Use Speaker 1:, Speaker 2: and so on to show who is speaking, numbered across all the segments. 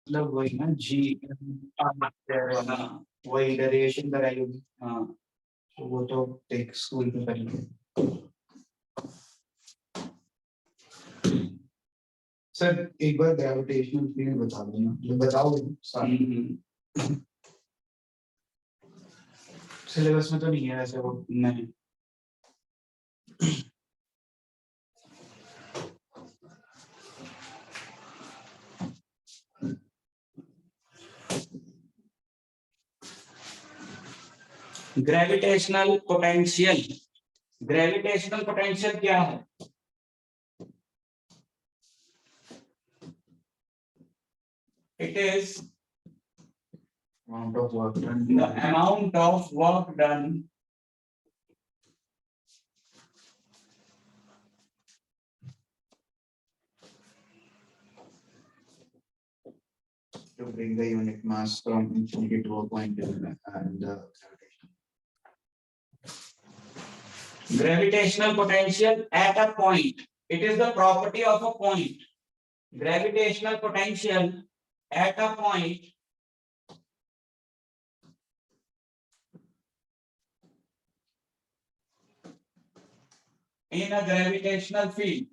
Speaker 1: मतलब वही ना जी। हाँ वही डेरिवेशन कराई होगी। हाँ तो वो तो एक स्कूल में करेंगे। सर एक बार ग्रेविटेशनल फील्ड बता देना, जो बताओगे सारी। सिलेबस में तो नहीं है वैसे वो, नहीं। ग्रेविटेशनल पोटेंशियल, ग्रेविटेशनल पोटेंशियल क्या है? It is amount of work done, the amount of work done to bring the unit mass from infinity to a point and gravitational potential at a point. It is the property of a point. Gravitational potential at a point in a gravitational field.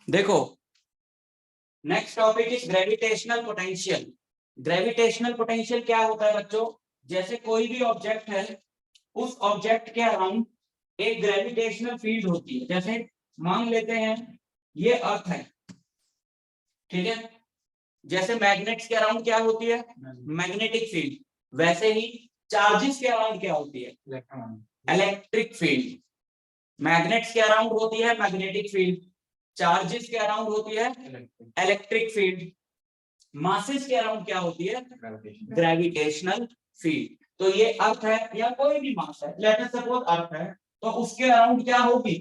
Speaker 1: देखो next topic is gravitational potential. Gravitational potential क्या होता है बच्चों? जैसे कोई भी object है, उस ऑब्जेक्ट के अराउंड एक ग्रेविटेशनल फील्ड होती है। जैसे मान लेते हैं ये अर्थ है, ठीक है। जैसे मैग्नेट्स के अराउंड क्या होती है? Magnetic field. वैसे ही चार्जेस के अराउंड क्या होती है? Electric field. मैग्नेट्स के अराउंड होती है मैग्नेटिक फील्ड, चार्जेस के अराउंड होती है इलेक्ट्रिक फील्ड, मासेस के अराउंड क्या होती है? Gravitational field. तो ये अर्थ है या कोई भी मास है, लेट अस सपोज अर्थ है, तो उसके अराउंड क्या होगी?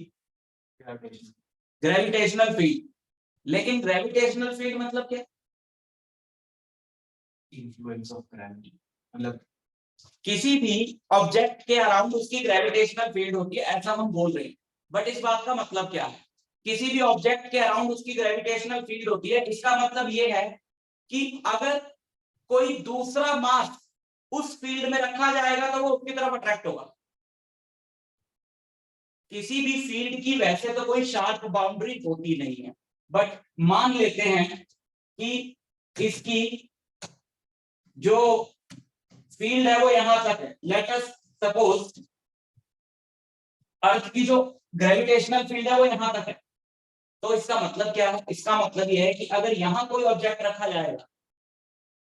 Speaker 1: Gravitational field. लेकिन ग्रेविटेशनल फील्ड मतलब क्या? इन्फ्लुएंस ऑफ ग्रेविटी, मतलब किसी भी ऑब्जेक्ट के अराउंड उसकी ग्रेविटेशनल फील्ड होती है, ऐसा हम बोल रहे हैं। बट इस बात का मतलब क्या है? किसी भी ऑब्जेक्ट के अराउंड उसकी ग्रेविटेशनल फील्ड होती है, इसका मतलब ये है कि अगर कोई दूसरा मास उस फील्ड में रखा जाएगा तो वो उसकी तरफ अट्रैक्ट होगा। किसी भी फील्ड की वैसे तो कोई शार्प बाउंड्री होती नहीं है, बट मान लेते हैं कि इसकी जो फील्ड है वो यहां तक है, लेट अस सपोज अर्थ की जो ग्रेविटेशनल फील्ड है वो यहां तक है। तो इसका मतलब क्या है, इसका मतलब यह है कि अगर यहां कोई ऑब्जेक्ट रखा जाएगा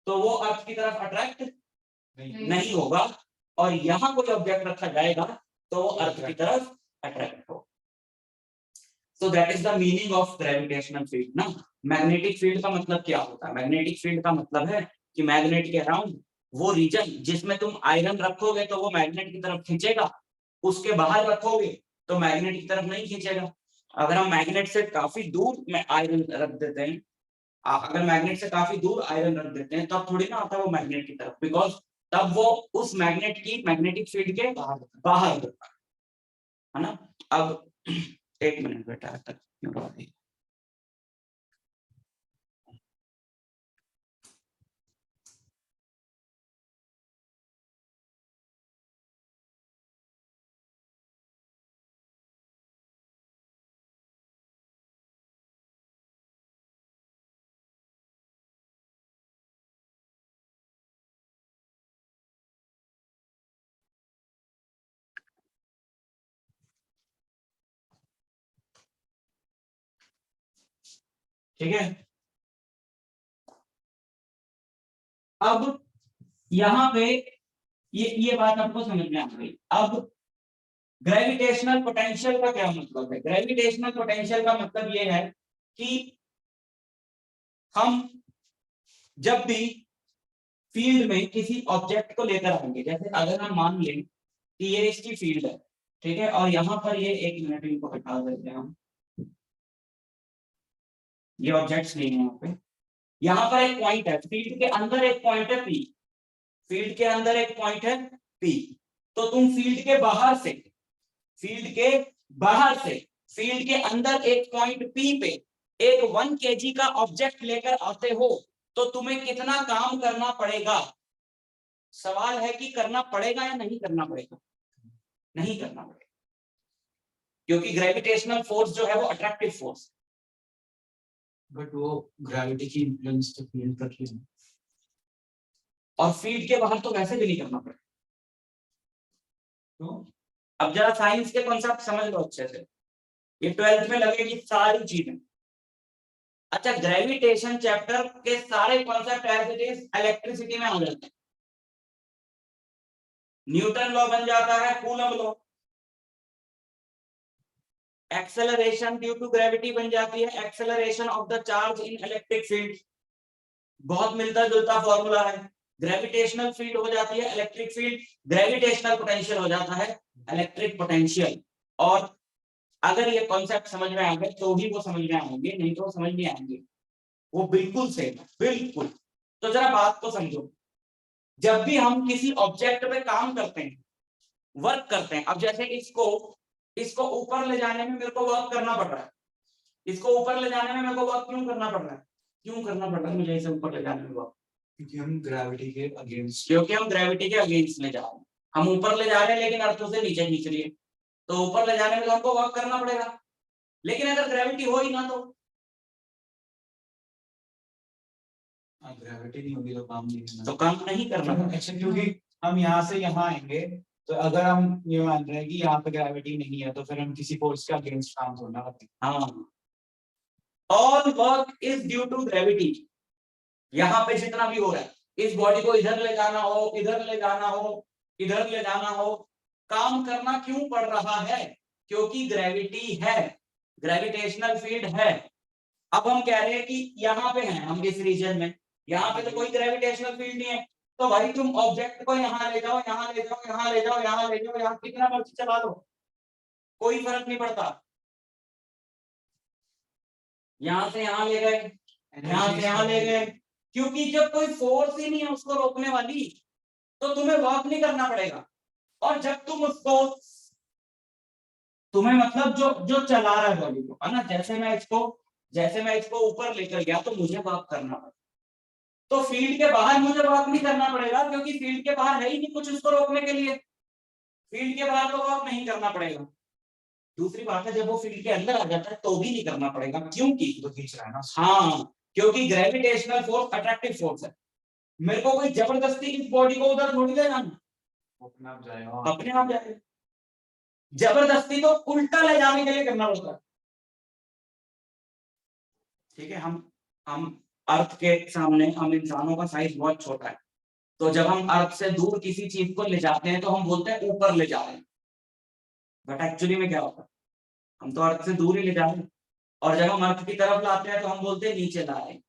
Speaker 1: तो वो अर्थ की तरफ अट्रैक्ट नहीं होगा, और यहां कोई ऑब्जेक्ट रखा जाएगा तो वो अर्थ की तरफ अट्रैक्ट होगा। So that is the meaning of gravitational field ना। मैग्नेटिक फील्ड का मतलब क्या होता है, मैग्नेटिक फील्ड का मतलब है कि मैग्नेट के अराउंड वो रीजन जिसमें तुम आयरन रखोगे तो वो मैग्नेट की तरफ खींचेगा, उसके बाहर रखोगे तो मैग्नेट की तरफ नहीं खींचेगा। अगर हम मैग्नेट से काफी दूर में आयरन रख देते हैं, अगर मैग्नेट से काफी दूर आयरन रख देते हैं तब थोड़ी ना आता है वो मैग्नेट की तरफ, बिकॉज तब वो उस मैग्नेट की मैग्नेटिक फील्ड के बाहर होता है ना। अब एक मिनट बेटा तक क्यों रहा है? ठीक है, अब यहाँ पे ये बात आपको समझ में आ गई। अब ग्रेविटेशनल पोटेंशियल का क्या मतलब है, ग्रेविटेशनल पोटेंशियल का मतलब ये है कि हम जब भी फील्ड में किसी ऑब्जेक्ट को लेकर आएंगे, जैसे अगर हम मान लें कि ये इसकी फील्ड है, ठीक है, और यहाँ पर ये, एक मिनट इनको हटा देते हैं हम, ये ऑब्जेक्ट्स नहीं है यहाँ पे, यहाँ पर एक पॉइंट है, फील्ड के अंदर एक पॉइंट है पी, फील्ड के अंदर एक पॉइंट है पी। तो तुम फील्ड के बाहर से, फील्ड के बाहर से फील्ड के अंदर एक पॉइंट पी पे एक 1 kg का ऑब्जेक्ट लेकर आते हो तो तुम्हें कितना काम करना पड़ेगा। सवाल है कि करना पड़ेगा या नहीं करना पड़ेगा, नहीं करना पड़ेगा, क्योंकि ग्रेविटेशनल फोर्स जो है वो अट्रैक्टिव फोर्स।
Speaker 2: बट वो ग्रेविटी की इन्फ्लुएंस तो फील्ड पर ही है,
Speaker 1: और फील्ड के बाहर तो वैसे भी नहीं करना पड़ेगा। तो अब जरा साइंस के कॉन्सेप्ट समझ लो अच्छे से, ये 12th में लगेगी सारी चीजें। अच्छा, ग्रेविटेशन चैप्टर के सारे concept as it is electricity में आ जाते हैं। न्यूटन लॉ बन जाता है Coulomb law, acceleration due to gravity बन जाती है acceleration of the charge in electric field, बहुत मिलता जुलता फॉर्मूला है। ग्रेविटेशनल फील्ड हो जाती है इलेक्ट्रिक फील्ड, ग्रेविटेशनल पोटेंशियल हो जाता है इलेक्ट्रिक पोटेंशियल। और अगर ये कॉन्सेप्ट समझ में आ गए तो ही वो समझ में आएंगे, नहीं तो समझ नहीं आएंगे, वो बिल्कुल सेम है, बिल्कुल। तो जरा बात को समझो, जब भी हम किसी ऑब्जेक्ट पे काम करते हैं, वर्क करते हैं, अब जैसे इसको ऊपर ले जाने में मेरे को वर्क करना पड़ रहा है, इसको ऊपर ले जाने में मेरे को वर्क क्यों करना पड़ रहा है, क्यों करना पड़ रहा है मुझे इसे ऊपर ले जाने में वर्क?
Speaker 2: क्योंकि हम ग्रेविटी के अगेंस्ट,
Speaker 1: क्योंकि हम ग्रेविटी के अगेंस्ट ले जा रहे हैं, हम ऊपर ले जा रहे हैं लेकिन अर्थों से नीचे खींच रही है, तो ऊपर ले जाने में तो हमको वर्क करना पड़ेगा। लेकिन अगर ग्रेविटी हो ही ना तो
Speaker 2: ग्रेविटी नहीं होगी तो काम नहीं करना,
Speaker 1: तो काम नहीं करना।
Speaker 2: अच्छा, क्योंकि हम यहाँ से यहाँ आएंगे तो अगर हम ये मान रहे हैं कि यहाँ पे ग्रेविटी नहीं है तो फिर हम किसी फोर्स के अगेंस्ट काम करना करते हैं।
Speaker 1: हाँ, all work is due to gravity. यहाँ पे जितना भी हो रहा है, इस बॉडी को इधर ले जाना हो, इधर ले जाना हो, इधर ले जाना हो, काम करना क्यों पड़ रहा है? क्योंकि ग्रेविटी है, ग्रेविटेशनल फील्ड है। अब हम कह रहे हैं कि यहाँ पे हैं हम, इस रीजन में, यहाँ पे तो कोई ग्रेविटेशनल फील्ड नहीं है, तो भाई तुम ऑब्जेक्ट को यहाँ ले जाओ, यहाँ ले जाओ, यहाँ ले जाओ, यहाँ ले जाओ, यहाँ कितना मर्जी चला लो, कोई फर्क नहीं पड़ता। यहाँ से यहाँ ले गए, यहाँ से यहाँ ले गए, क्योंकि जब कोई फोर्स ही नहीं है उसको रोकने वाली तो तुम्हें वर्क नहीं करना पड़ेगा। और जब तुम उसको, तुम्हें मतलब जो जो चला रहा है बॉडी को, है ना, जैसे मैं इसको ऊपर लेकर गया तो मुझे वर्क करना पड़ा, तो फील्ड के बाहर मुझे वर्क नहीं करना पड़ेगा क्योंकि फील्ड के बाहर है ही नहीं कुछ उसको रोकने के लिए, फील्ड के बाहर तो वर्क नहीं करना पड़ेगा। दूसरी बात है, जब वो फील्ड के अंदर आ जाता है तो भी नहीं करना पड़ेगा, क्योंकि
Speaker 2: तो खींच रहा है ना।
Speaker 1: हाँ, क्योंकि ग्रेविटेशनल फोर्स अट्रैक्टिव फोर्स है, मेरे को कोई जबरदस्ती इस बॉडी को उधर थोड़ी ले जाना,
Speaker 2: अपने आप जाएगा।
Speaker 1: अपने आप जाएगा। जबरदस्ती तो उल्टा ले जाने के लिए करना पड़ता है। ठीक है, हम अर्थ के सामने हम इंसानों का साइज बहुत छोटा है, तो जब हम अर्थ से दूर किसी चीज को ले जाते हैं तो हम बोलते हैं ऊपर ले जा रहे हैं, बट एक्चुअली में क्या होता है, हम तो अर्थ से दूर ही ले जा रहे हैं। और जब हम अर्थ की तरफ लाते हैं तो हम बोलते हैं नीचे ला रहे हैं।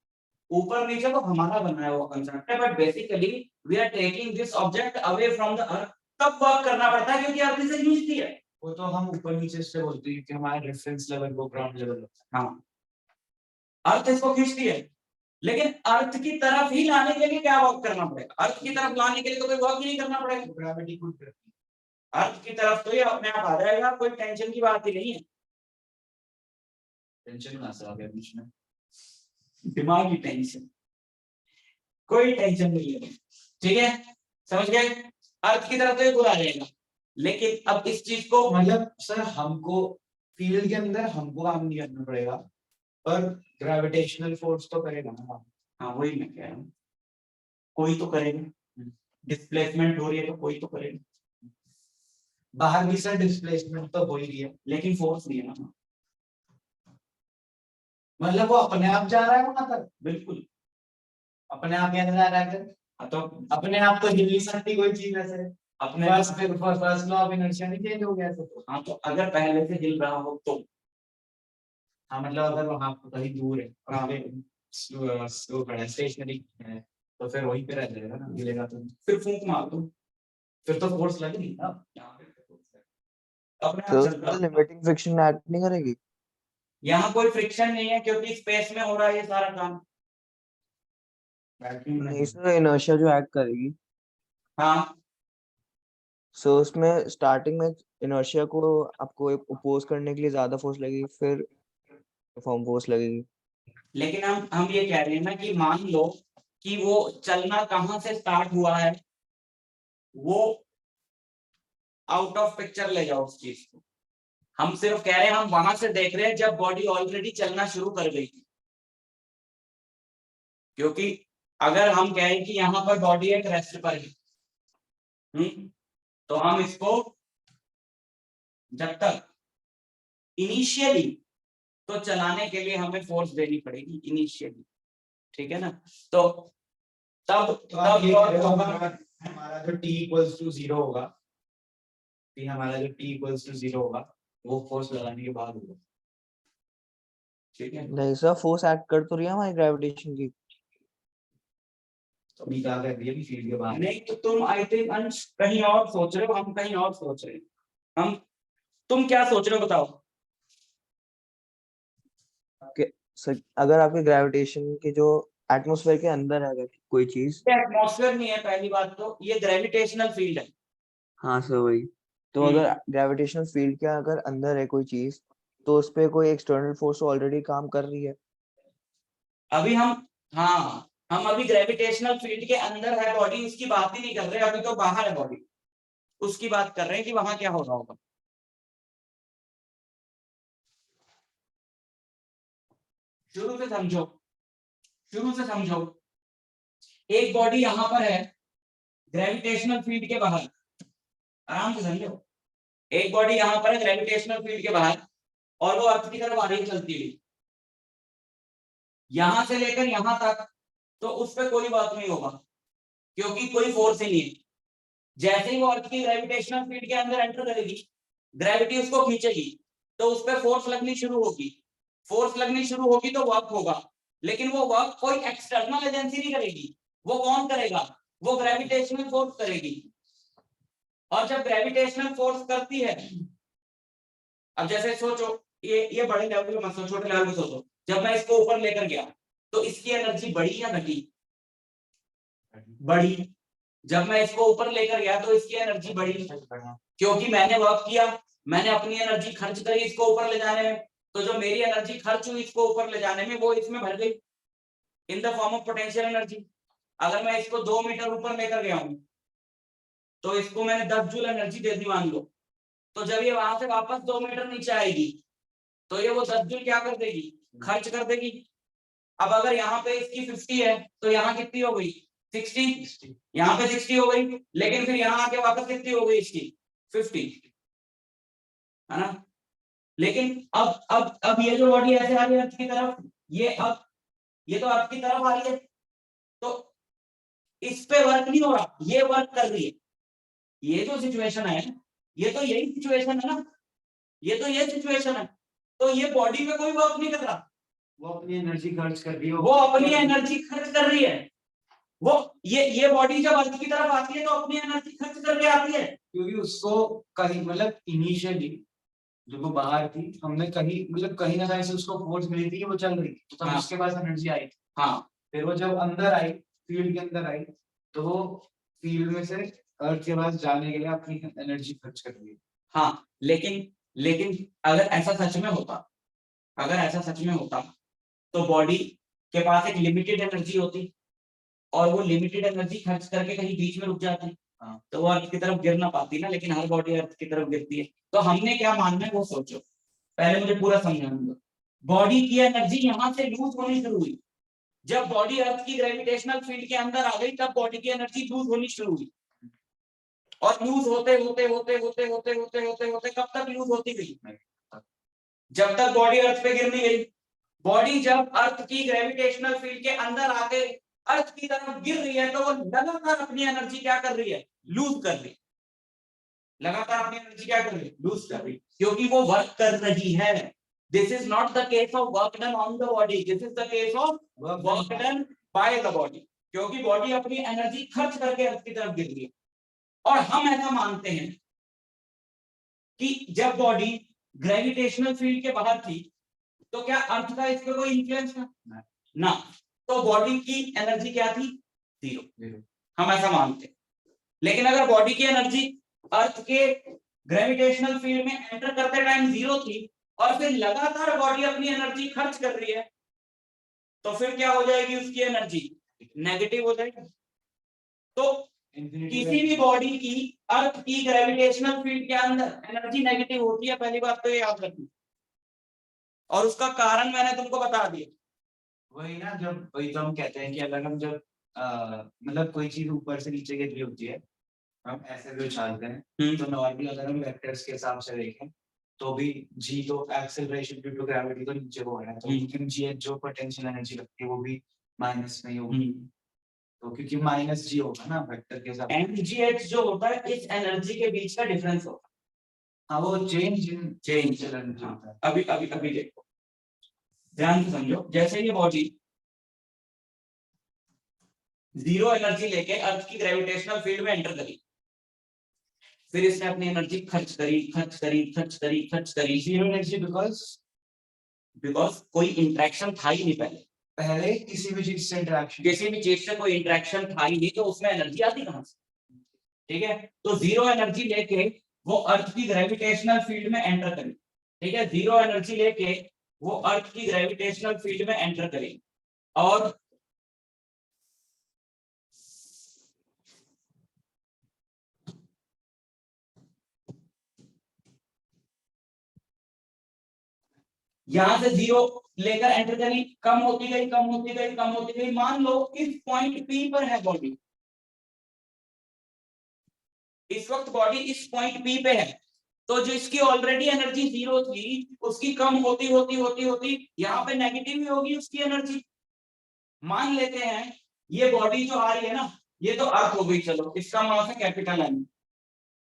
Speaker 1: ऊपर नीचे तो हमारा बनाया हुआ कंसेप्ट है, but basically we are taking this object away from the earth. तब वर्क करना पड़ता है क्योंकि अर्थ इसे खींचती है।
Speaker 2: वो तो हम ऊपर नीचे से बोलते हैं कि हमारा रेफरेंस लेवल वो ग्राउंड लेवल होता है।
Speaker 1: हाँ, अर्थ इसको खींचती है, लेकिन अर्थ की तरफ ही लाने के लिए क्या वर्क करना पड़ेगा? अर्थ की तरफ लाने के लिए तो कोई वर्क ही नहीं करना पड़ेगा,
Speaker 2: ग्रेविटी खुद करती है।
Speaker 1: अर्थ की तरफ तो ये अपने आप आ जाएगा, कोई टेंशन की बात ही नहीं है।
Speaker 2: टेंशन कहाँ से आ गया बीच में?
Speaker 1: दिमागी टेंशन, कोई टेंशन नहीं है। ठीक है, समझ गए? अर्थ की तरफ तो ये खुद आ जाएगा, लेकिन अब इस चीज को
Speaker 2: मतलब सर हमको फील्ड के अंदर हमको काम नहीं करना पड़ेगा, पर ग्रेविटेशनल फोर्स तो करेगा ना।
Speaker 1: हाँ, वही मैं कह रहा हूँ, कोई तो करेगा। डिस्प्लेसमेंट हो रही है तो कोई तो करेगा।
Speaker 2: बाहर भी सर डिस्प्लेसमेंट तो हो ही रही है,
Speaker 1: लेकिन फोर्स नहीं है ना।
Speaker 2: मतलब वो अपने आप जा रहा है वहां तक।
Speaker 1: बिल्कुल,
Speaker 2: अपने आप कैसे जा रहा है फिर?
Speaker 1: तो
Speaker 2: अपने आप तो हिल नहीं सकती कोई चीज ऐसे।
Speaker 1: अपने
Speaker 2: फर्स्ट लॉ ऑफ इनर्शिया नहीं चेंज हो गया ऐसे तो।
Speaker 1: हाँ, तो अगर पहले से हिल रहा हो तो
Speaker 2: हाँ मतलब अगर वहां कहीं दूर है
Speaker 1: हाँ।
Speaker 2: स्लो खड़ा है, स्टेशनरी है, तो फिर वहीं पे रह जाएगा ना, हिलेगा तो।
Speaker 1: फिर फूंक मार दो,
Speaker 2: फिर तो फोर्स लग रही ना।
Speaker 1: यहाँ पे force है। अपने आप
Speaker 3: तो
Speaker 1: चल रहा है।
Speaker 3: लिमिटिंग फ्रिक्शन एक्ट नहीं करेगी?
Speaker 1: यहाँ कोई फ्रिक्शन नहीं है क्योंकि स्पेस में हो रहा है ये सारा काम।
Speaker 3: नहीं सर, इनर्शिया जो एक्ट करेगी,
Speaker 1: हाँ,
Speaker 3: सो उसमें स्टार्टिंग में इनर्शिया को आपको अपोज करने के लिए ज्यादा फोर्स लगेगी, फिर फॉर्म फोर्स लगेगी।
Speaker 1: लेकिन हम ये कह रहे हैं ना कि मान लो कि वो चलना कहाँ से स्टार्ट हुआ है, वो आउट ऑफ पिक्चर ले जाओ उस चीज को। हम सिर्फ कह रहे हैं, हम वहां से देख रहे हैं जब बॉडी ऑलरेडी चलना शुरू कर गई थी। क्योंकि अगर हम कहें कि यहाँ पर बॉडी एक रेस्ट पर है, तो हम इसको जब तक इनिशियली तो चलाने के लिए हमें फोर्स देनी पड़ेगी इनिशियली, ठीक है ना? तो तब
Speaker 2: तो आप ये
Speaker 1: तब
Speaker 2: कह रहे हो
Speaker 1: होगा
Speaker 2: हमारा जो t इक्वल्स टू 0 होगा, कि हमारा जो t इक्वल्स टू 0 होगा वो फोर्स लगाने के बाद होगा।
Speaker 1: ठीक है।
Speaker 3: नहीं सर, फोर्स एक्ट कर तो रही है हमारी ग्रेविटेशन की।
Speaker 2: तो अभी क्या कर रही है कि फील्ड के बाहर?
Speaker 1: नहीं तो तुम आई थिंक अंश कहीं और सोच रहे हो, हम कहीं और सोच रहे हैं। हम तुम क्या सोच रहे हो बताओ?
Speaker 3: सर अगर आपके ग्रेविटेशन की जो एटमॉस्फेयर के अंदर है अगर कोई चीज,
Speaker 1: ये एटमॉस्फेयर नहीं है पहली बात, तो ये ग्रेविटेशनल फील्ड है।
Speaker 3: हाँ सर वही, तो अगर ग्रेविटेशनल फील्ड के अगर अंदर है कोई चीज, तो उस पे कोई एक्सटर्नल फोर्स ऑलरेडी काम कर रही है।
Speaker 1: अभी हम अभी ग्रेविटेशनल फील्ड के अंदर है बॉडी, उसकी बात ही नहीं कर रहे, अभी तो बाहर है बॉडी, उसकी बात कर रहे हैं कि वहां क्या हो रहा होगा। शुरू से समझो, शुरू से समझो। एक बॉडी यहां पर है ग्रेविटेशनल फील्ड के बाहर, आराम से समझो। एक बॉडी यहां पर है ग्रेविटेशनल फील्ड के बाहर, और वो अर्थ की तरफ आ रही चलती हुई, यहां से लेकर यहां तक, तो उस पर कोई बात नहीं होगा क्योंकि कोई फोर्स ही नहीं है। जैसे ही वो अर्थ की ग्रेविटेशनल फील्ड के अंदर एंटर करेगी, ग्रेविटी उसको खींचेगी, तो उस पर फोर्स लगनी शुरू होगी। फोर्स लगनी शुरू होगी तो वर्क होगा, लेकिन वो वर्क कोई एक्सटर्नल एजेंसी नहीं करेगी। वो कौन करेगा? वो ग्रेविटेशनल फोर्स करेगी। और जब ग्रेविटेशनल फोर्स करती है, अब जैसे सोचो, ये बड़े लेवल पे मत सोचो, छोटे लेवल पे सोचो। जब मैं इसको ऊपर लेकर गया तो इसकी एनर्जी बढ़ी या घटी? बढ़ी। जब मैं इसको ऊपर लेकर गया तो इसकी एनर्जी बढ़ी, क्योंकि मैंने वर्क किया, मैंने अपनी एनर्जी खर्च करी इसको ऊपर ले जाने में। तो जो मेरी एनर्जी खर्च हुई इसको ऊपर ले जाने में, वो इसमें भर गई in the form of potential energy. अगर मैं इसको 2 मीटर ऊपर लेकर गया हूं तो इसको मैंने 10 जूल एनर्जी दे दी मान लो, तो जब ये वहां से वापस 2 मीटर नीचे आएगी तो ये वो 10 जूल क्या कर देगी? खर्च कर देगी। अब अगर यहाँ पे इसकी 50 है तो यहाँ कितनी हो गई? 60, यहाँ पे 60 हो गई, लेकिन फिर यहाँ आके वापस कितनी हो गई इसकी 50, है ना। लेकिन अब ये जो बॉडी ऐसे आ रही है अर्थ की तरफ, ये तो अर्थ की तरफ आ रही है, तो इस पे वर्क नहीं हो रहा, ये वर्क कर रही है। ये जो सिचुएशन है, ये तो यही सिचुएशन है ना, ये तो ये सिचुएशन है, तो ये बॉडी में कोई वर्क नहीं कर रहा,
Speaker 2: वो अपनी एनर्जी खर्च कर रही है,
Speaker 1: वो अपनी एनर्जी खर्च कर रही है। वो ये बॉडी जब अर्थ की तरफ आती है तो अपनी एनर्जी खर्च करके आती है,
Speaker 2: क्योंकि उसको कहीं मतलब इनिशियली जब वो बाहर थी, हमने कहीं मतलब कहीं ना कहीं से उसको फोर्स मिली थी कि वो चल रही थी, तो तब
Speaker 1: हाँ।
Speaker 2: उसके पास एनर्जी आई थी।
Speaker 1: हाँ,
Speaker 2: फिर वो जब अंदर आई, फील्ड के अंदर आई, तो वो फील्ड में से अर्थ के पास जाने के लिए अपनी एनर्जी खर्च कर रही है।
Speaker 1: हाँ, लेकिन अगर ऐसा सच में होता, अगर ऐसा सच में होता तो बॉडी के पास एक लिमिटेड एनर्जी होती और वो लिमिटेड एनर्जी खर्च करके कहीं बीच में रुक जाती,
Speaker 2: हाँ।
Speaker 1: तो वो अर्थ की तरफ गिर ना पाती ना, लेकिन हर बॉडी अर्थ की तरफ गिरती है। तो हमने क्या मानना है वो सोचो, पहले मुझे पूरा समझाने दो। बॉडी की एनर्जी यहाँ से लूज होनी शुरू हुई, जब बॉडी अर्थ की ग्रेविटेशनल फील्ड के अंदर आ गई तब बॉडी की एनर्जी लूज होनी शुरू हुई, और लूज होते होते होते होते होते होते होते होते कब तक लूज होती गई, जब तक बॉडी अर्थ पे गिर नहीं गई। बॉडी जब अर्थ की ग्रेविटेशनल फील्ड के अंदर आके अर्थ की तरफ गिर रही है तो वो लगातार अपनी एनर्जी क्या कर रही है, लूज कर रही है, लगातार अपनी एनर्जी क्या कर रही है, लूज कर रही है, क्योंकि वो वर्क कर रही है। This is not the case of work done on the body, this is the case of work done by the body, क्योंकि बॉडी अपनी एनर्जी खर्च करके अर्थ की तरफ गिर रही है। और हम ऐसा मानते हैं कि जब बॉडी ग्रेविटेशनल फील्ड के बाहर थी तो क्या अर्थ का इस पे कोई इन्फ्लुएंस था ना, तो बॉडी की एनर्जी क्या थी, जीरो, हम ऐसा मानते हैं। लेकिन अगर बॉडी की एनर्जी अर्थ के ग्रेविटेशनल फील्ड में एंटर करते टाइम जीरो थी और फिर लगातार बॉडी अपनी एनर्जी खर्च कर रही है, तो फिर क्या हो जाएगी, उसकी एनर्जी नेगेटिव हो जाएगी। तो किसी भी बॉडी की अर्थ की ग्रेविटेशनल फील्ड के अंदर एनर्जी नेगेटिव होती है, पहली बात तो ये याद रखनी, और उसका कारण मैंने तुमको बता दिया।
Speaker 2: वही ना, जब वही तो हम कहते हैं कि अगर हम जब मतलब कोई चीज ऊपर से नीचे गिर रही होती है, हम ऐसे भी उछालते हैं, तो नॉर्मली अगर हम वेक्टर्स के हिसाब से देखें तो भी जी तो एक्सेलरेशन ड्यू टू ग्रेविटी तो नीचे को है, तो लेकिन जी जो पोटेंशियल एनर्जी लगती है वो भी माइनस में ही होगी, तो क्योंकि माइनस जी होगा ना वेक्टर के हिसाब से।
Speaker 1: mgh जो होता है इस एनर्जी के बीच का डिफरेंस होता है।
Speaker 2: हाँ, वो चेंज
Speaker 1: चेंज
Speaker 2: एनर्जी होता है।
Speaker 1: अभी देखो, ध्यान से समझो, जैसे ये बॉडी जीरो एनर्जी लेके अर्थ की ग्रेविटेशनल फील्ड में एंटर करी, फिर इसने अपनी एनर्जी खर्च करी
Speaker 2: जीरो एनर्जी
Speaker 1: बिकॉज कोई इंटरेक्शन था ही नहीं,
Speaker 2: पहले किसी भी चीज से इंटरेक्शन,
Speaker 1: किसी भी चीज से कोई इंटरेक्शन था ही नहीं, तो उसमें एनर्जी आती कहां से, ठीक है। तो जीरो एनर्जी लेके वो अर्थ की ग्रेविटेशनल फील्ड में एंटर करी, ठीक है, जीरो एनर्जी लेके वो अर्थ की ग्रेविटेशनल फील्ड में एंटर करी, और यहां से जीरो लेकर एंटर करी, कम होती गई, मान लो इस पॉइंट पी पर है बॉडी, इस वक्त बॉडी इस पॉइंट पी पे है, तो जो इसकी ऑलरेडी एनर्जी जीरो थी उसकी कम होती यहाँ पे नेगेटिव ही होगी उसकी एनर्जी। मान लेते हैं ये बॉडी जो आ रही है ना, ये तो अर्थ हो गई, चलो इसका मास है कैपिटल एम,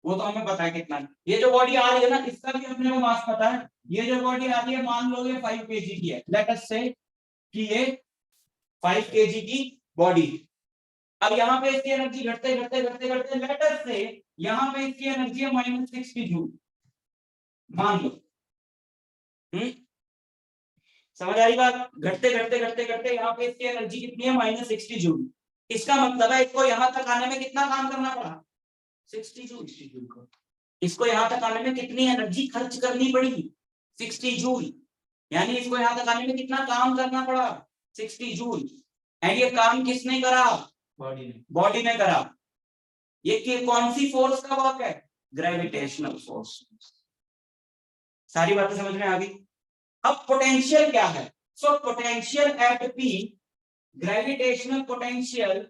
Speaker 1: वो तो हमें पता है कितना है। ये जो बॉडी आ रही है ना, इसका भी अपने को मास पता है। ये जो बॉडी आ रही है मान लो ये 5 kg की है, लेट अस से कि ये 5 kg की बॉडी, अब यहाँ पे इसकी एनर्जी घटते लेट अस से यहाँ पे इसकी एनर्जी है -60 जूल, मान लो। समझ आई बात, घटते यहाँ पे इसकी एनर्जी कितनी है, -60 जूल। इसका मतलब है इसको यहाँ तक आने में कितना काम करना पड़ा, 60 जूल को। इसको यहाँ तक आने में कितनी एनर्जी खर्च करनी पड़ी, 60 जूल, यानी इसको यहाँ तक आने में कितना काम करना पड़ा, 60 जूल। एंड ये काम किसने करा, बॉडी ने करा। ये कौन सी फोर्स का वर्क है, ग्रेविटेशनल फोर्स। सारी बातें समझ में आ गई। अब पोटेंशियल क्या है, so potential at P, gravitational potential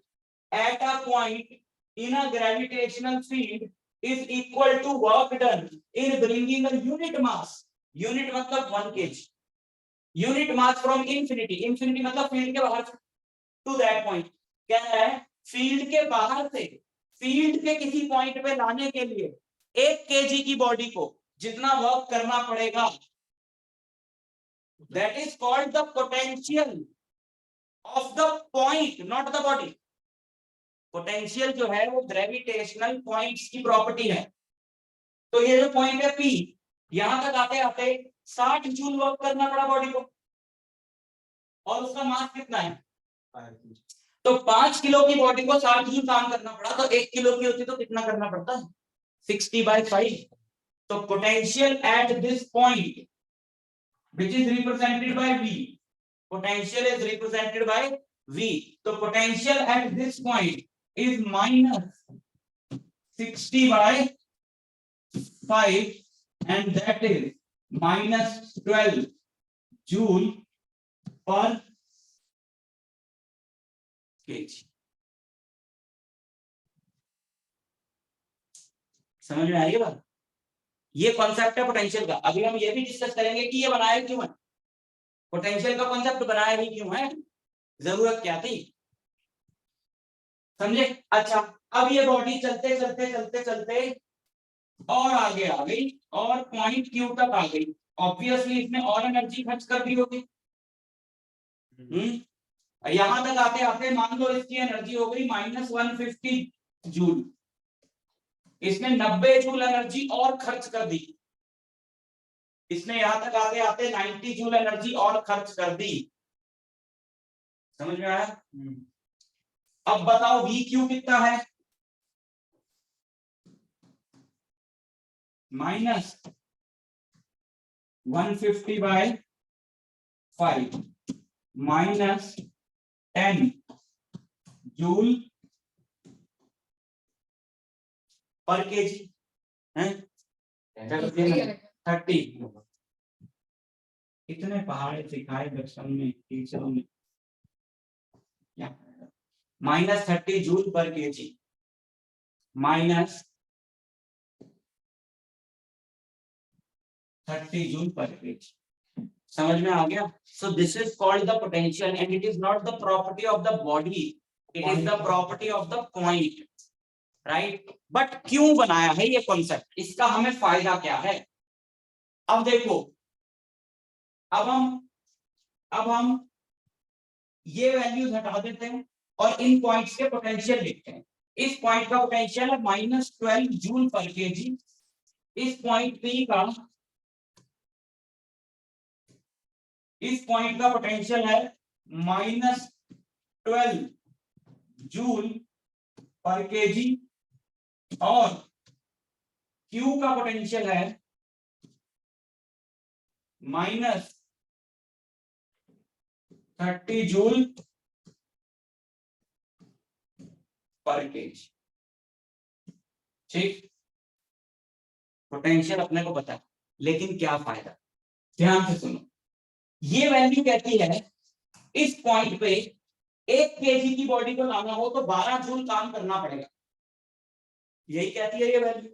Speaker 1: at a point in a gravitational field is equal to work done in bringing a unit mass. Unit मतलब 1 kg. Unit mass from infinity. Infinity मतलब field के बाहर to that point. क्या है? Field के बाहर से field के किसी पॉइंट पे लाने के लिए 1 kg की बॉडी को जितना वर्क करना पड़ेगा, that is called the potential of the point, not the body. Potential जो है वो ग्रेविटेशनल पॉइंट्स की प्रॉपर्टी है। तो ये जो पॉइंट है P, यहां तक आते आते 60 जूल वर्क करना पड़ा बॉडी को, और उसका मास कितना है? तो 5 किलो की बॉडी को 60 जूल काम करना पड़ा, तो 1 किलो की होती तो कितना करना पड़ता है? 60/5। तो potential at this point which is represented by V, potential is represented by V. So potential at this point is minus 60/5, and that is minus 12 joule per kg. समझ में आ रही है बात? ये कॉन्सेप्ट है पोटेंशियल का। अभी हम ये भी डिस्कस करेंगे कि ये बनाया क्यों है, पोटेंशियल का कॉन्सेप्ट बनाया ही क्यों है, जरूरत क्या थी, समझे? अच्छा, अब ये बॉडी चलते चलते चलते चलते और आगे आ गई और पॉइंट क्यू तक आ गई। ऑब्वियसली इसमें और एनर्जी खर्च कर दी होगी। यहां तक आते आते मान लो इसकी एनर्जी हो गई -150 जूल, इसने 90 जूल एनर्जी और खर्च कर दी, इसने यहां तक आते आते 90 जूल एनर्जी और खर्च कर दी। समझ में आया? अब बताओ वी क्यू कितना है? -150/5 minus 10 जूल पर केजी है 30। कितने पहाड़ सिखाए बचपन में टीचरों ने, क्या -30 जूल पर केजी, -30 जूल पर केजी। समझ में आ गया? So this is called the potential and it is not the property of the body, it is the property of the point, right? But क्यों बनाया है ये कॉन्सेप्ट, इसका हमें फायदा क्या है? अब देखो, अब हम ये वैल्यूज हटा देते हैं और इन पॉइंट्स के पोटेंशियल लिखते हैं। इस पॉइंट का पोटेंशियल है -12 जूल पर केजी, इस पॉइंट P का पोटेंशियल है -12 जूल पर केजी, और Q का पोटेंशियल है -30 जूल पर केजी। ठीक, पोटेंशियल अपने को पता है, लेकिन क्या फायदा? ध्यान से सुनो, ये वैल्यू कहती है इस पॉइंट पे 1 केजी की बॉडी को लाना हो तो 12 जूल काम करना पड़ेगा, यही कहती है ये वैल्यू।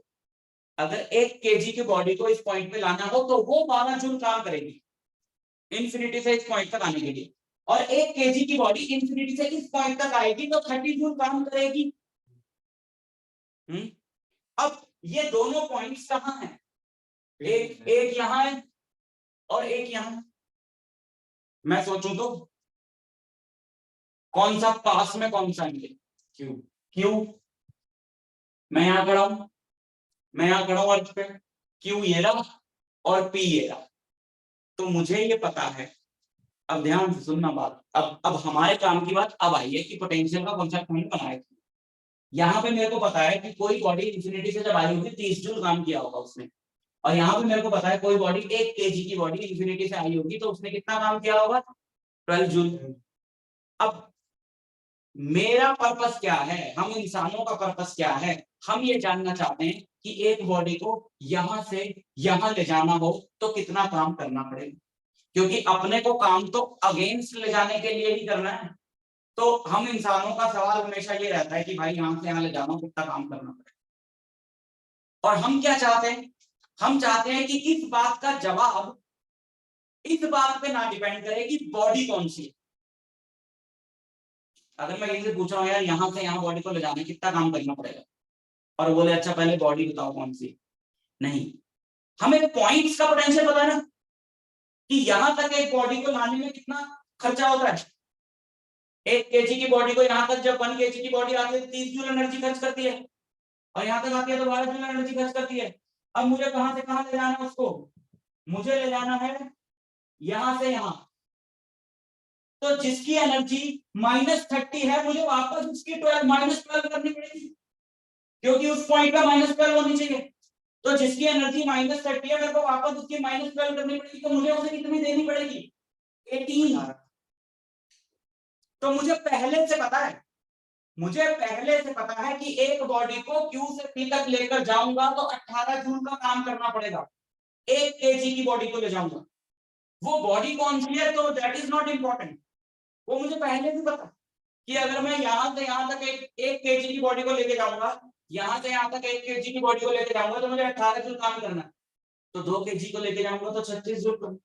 Speaker 1: अगर 1 केजी की बॉडी को इस पॉइंट पे लाना हो तो वो 12 जूल काम करेगी इंफिनिटी से इस पॉइंट तक आने के लिए, और 1 केजी की बॉडी इंफिनिटी से इस पॉइंट तक आएगी तो 30 जूल काम करेगी। अब ये दोनों पॉइंट्स कहाँ हैं? एक यहां है और एक यहां। मैं सोचूं तो कौन सा पास में, कौन सा मिले? क्यू। मैं यहां खड़ा हूं, अर्थ पे, क्यू ये रहा और पी ये रहा, तो मुझे ये पता है। अब ध्यान से सुनना बात, अब हमारे काम की बात अब आई है कि पोटेंशियल का कॉन्सेप्ट हमने बनाया। यहाँ पे मेरे को पता है कि कोई बॉडी इंफिनिटी से जब आई होगी 30 जूल काम किया होगा उसने, और यहाँ पे मेरे को पता है कोई बॉडी 1 केजी की बॉडी इंफिनिटी से आई होगी तो उसने कितना काम किया होगा? 12 जूल। अब मेरा पर्पस क्या है, हम इंसानों का पर्पस क्या है? हम ये जानना चाहते हैं कि एक बॉडी को यहां से यहां ले जाना हो तो कितना काम करना पड़ेगा, क्योंकि अपने को काम तो अगेंस्ट ले जाने के लिए ही करना है। तो हम इंसानों का सवाल हमेशा ये रहता है कि भाई यहाँ से यहाँ ले जाना, कितना काम करना पड़ेगा। और हम क्या चाहते हैं, हम चाहते हैं कि इस बात का जवाब इस बात पे ना डिपेंड करे कि बॉडी कौन सी है। अगर मैं इनसे पूछ रहा हूँ यार यहाँ से यहाँ बॉडी को ले जाने कितना काम करना पड़ेगा, और बोले अच्छा पहले बॉडी बताओ कौन सी, नहीं, हमें पॉइंट्स का पोटेंशियल पता है ना कि यहां तक एक बॉडी को लाने में कितना खर्चा होता है। 1 kg की बॉडी को यहाँ तक जब 1 kg की बॉडी आती है 30 जूल एनर्जी खर्च करती है, और यहाँ तक आती है तो 12 जूल एनर्जी खर्च करती है। अब मुझे कहां से कहां ले जाना है उसको, मुझे ले जाना है यहां से यहां, तो जिसकी एनर्जी -30 है मुझे वापस उसकी -12 करनी पड़ेगी, क्योंकि उस पॉइंट का -12 होनी चाहिए। तो जिसकी एनर्जी -30 है मेरे को वापस उसकी -12 करनी पड़ेगी, तो मुझे उसे कितनी देनी पड़ेगी, 18। तो मुझे पहले से पता है, कि एक बॉडी को Q से P तक लेकर जाऊंगा तो 18 जूल का काम करना पड़ेगा। 1 kg की बॉडी को ले जाऊंगा, वो बॉडी कौन सी है तो दैट इज नॉट इंपॉर्टेंट, वो मुझे पहले से पता कि अगर मैं यहां से यहां तक एक kg की बॉडी को लेके जाऊंगा, यहां से यहां तक 1 kg की बॉडी को लेके जाऊंगा तो मुझे 18 जूल काम करना है। तो 2 kg को लेके जाऊंगा तो 36 जूल करना,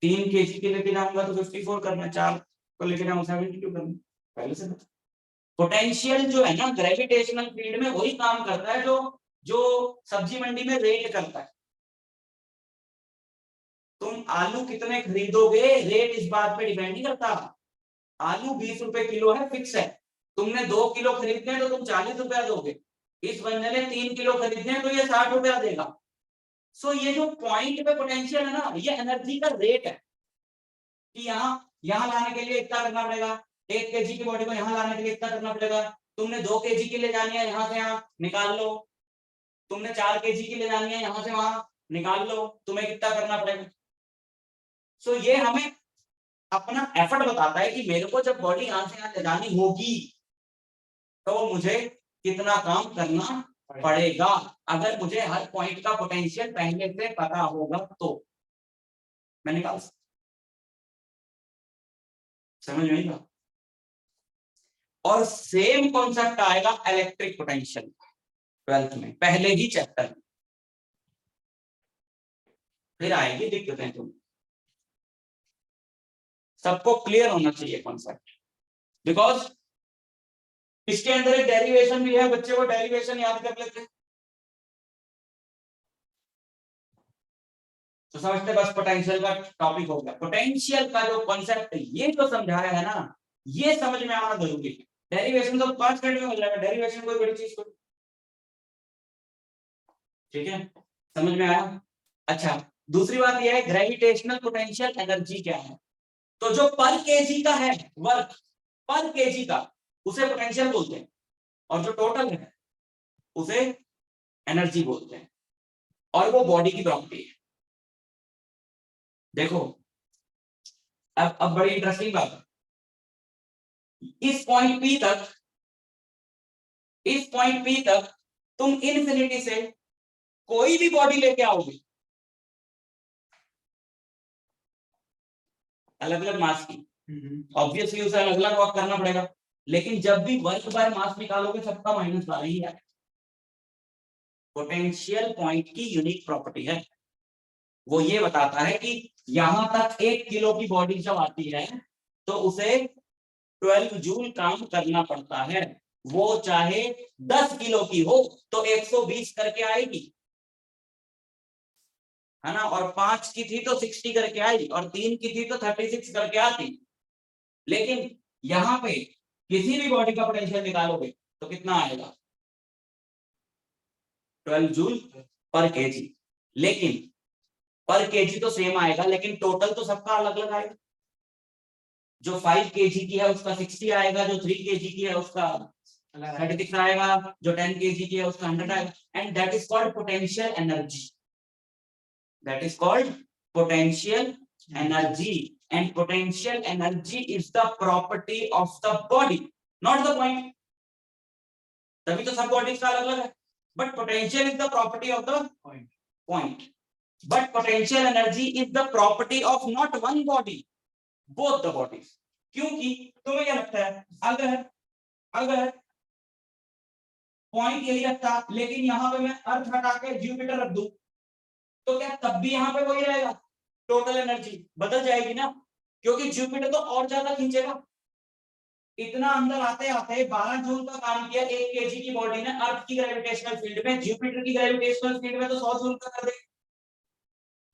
Speaker 1: 3 kg के लेके जाऊंगा तो 54 करना, 4 को लेके जाऊंगा 72 करना, पहले से पता। पोटेंशियल जो है ना ग्रेविटेशनल फील्ड में वही काम करता है जो सब्जी मंडी में रेट करता है। तुम आलू कितने खरीदोगे रेट इस बात पे डिपेंड नहीं करता। आलू 20 रुपए किलो है, फिक्स है। तुमने 2 किलो खरीदने हैं तो तुम 40 रुपया दोगे, इस बंदे ने 3 किलो खरीदने हैं तो ये 60 रुपया देगा। सो ये जो पॉइंट पे पोटेंशियल है ना, ये एनर्जी का रेट है कि यहाँ लाने के लिए इतना करना पड़ेगा, 1 kg की बॉडी को यहाँ लाने के लिए इतना करना पड़ेगा। तुमने 2 kg की ले जानी है, यहाँ से यहाँ निकाल लो। तुमने 4 kg की ले जानी है, यहाँ से वहां निकाल लो, तुम्हें कितना करना पड़ेगा। सो ये हमें अपना एफर्ट बताता है कि मेरे को जब बॉडी यहाँ से यहाँ ले जानी होगी तो मुझे कितना काम करना पड़ेगा। अगर मुझे हर पॉइंट का पोटेंशियल पहले से पता होगा तो मैं निकाल सकता। समझ में आएगा। और सेम कॉन्सेप्ट आएगा इलेक्ट्रिक पोटेंशियल 12th में, पहले ही चैप्टर में। फिर आएगी दिक्कतें, तुम सबको क्लियर होना चाहिए कॉन्सेप्ट, बिकॉज इसके अंदर एक डेरिवेशन भी है, बच्चे को डेरिवेशन याद कर लेते हैं तो समझते बस पोटेंशियल का टॉपिक हो गया। पोटेंशियल का जो कॉन्सेप्ट ये जो समझाया है ना, ये समझ में आना जरूरी है। डेरिवेशन तो 5 मिनट में हो जाएगा, डेरिवेशन कोई बड़ी चीज को, ठीक है, समझ में आया। अच्छा, दूसरी बात यह है ग्रेविटेशनल पोटेंशियल एनर्जी क्या है। तो जो पर केजी का है वर्क, पर केजी का, उसे पोटेंशियल बोलते हैं, और जो टोटल है उसे एनर्जी बोलते हैं, और वो बॉडी की प्रॉपर्टी है। देखो अब बड़ी इंटरेस्टिंग बात है, इस पॉइंट P तक तुम इनफिनिटी से कोई भी बॉडी लेके आओगे अलग अलग मास की, ऑब्वियसली उसे अलग अलग वर्क करना पड़ेगा, लेकिन जब भी वर्क बाय मास निकालोगे सबका -12 ही है। पोटेंशियल पॉइंट की यूनिक प्रॉपर्टी है, वो ये बताता है कि यहां तक 1 किलो की बॉडी जब आती है तो उसे 12 जूल काम करना पड़ता है। वो चाहे 10 किलो की हो तो 120 करके आएगी, है ना, और 5 की थी तो 60 करके आई, और 3 की थी तो 36 करके आती। लेकिन यहां पे किसी भी बॉडी का पोटेंशियल निकालोगे तो कितना आएगा, 12 जूल पर केजी। लेकिन पर केजी तो सेम आएगा, लेकिन टोटल तो सबका अलग अलग आएगा। जो 5 केजी की है उसका 60 आएगा, जो 3 केजी की है उसका 36 आएगा, जो 10 केजी की है उसका 100 आएगा। And that is called potential energy, that is called potential energy, and potential energy is the property of the body, not the point. तभी तो सब बॉडीज का अलग अलग है, but potential is the property of the point. But potential energy is the property of not one body, both the bodies. क्योंकि तुम्हें क्या लगता है, अगर पॉइंट यही रखता लेकिन यहाँ पे मैं अर्थ हटा के जुपिटर रख दूं तो क्या तब भी यहाँ पे वही रहेगा, टोटल एनर्जी बदल जाएगी ना, क्योंकि जुपिटर तो और ज्यादा खींचेगा। इतना अंदर आते आते 12 जूल का काम किया 1 केजी की बॉडी ने अर्थ की ग्रेविटेशनल फील्ड में, जुपिटर की ग्रेविटेशनल फील्ड में तो 100 जूल का कर देगा।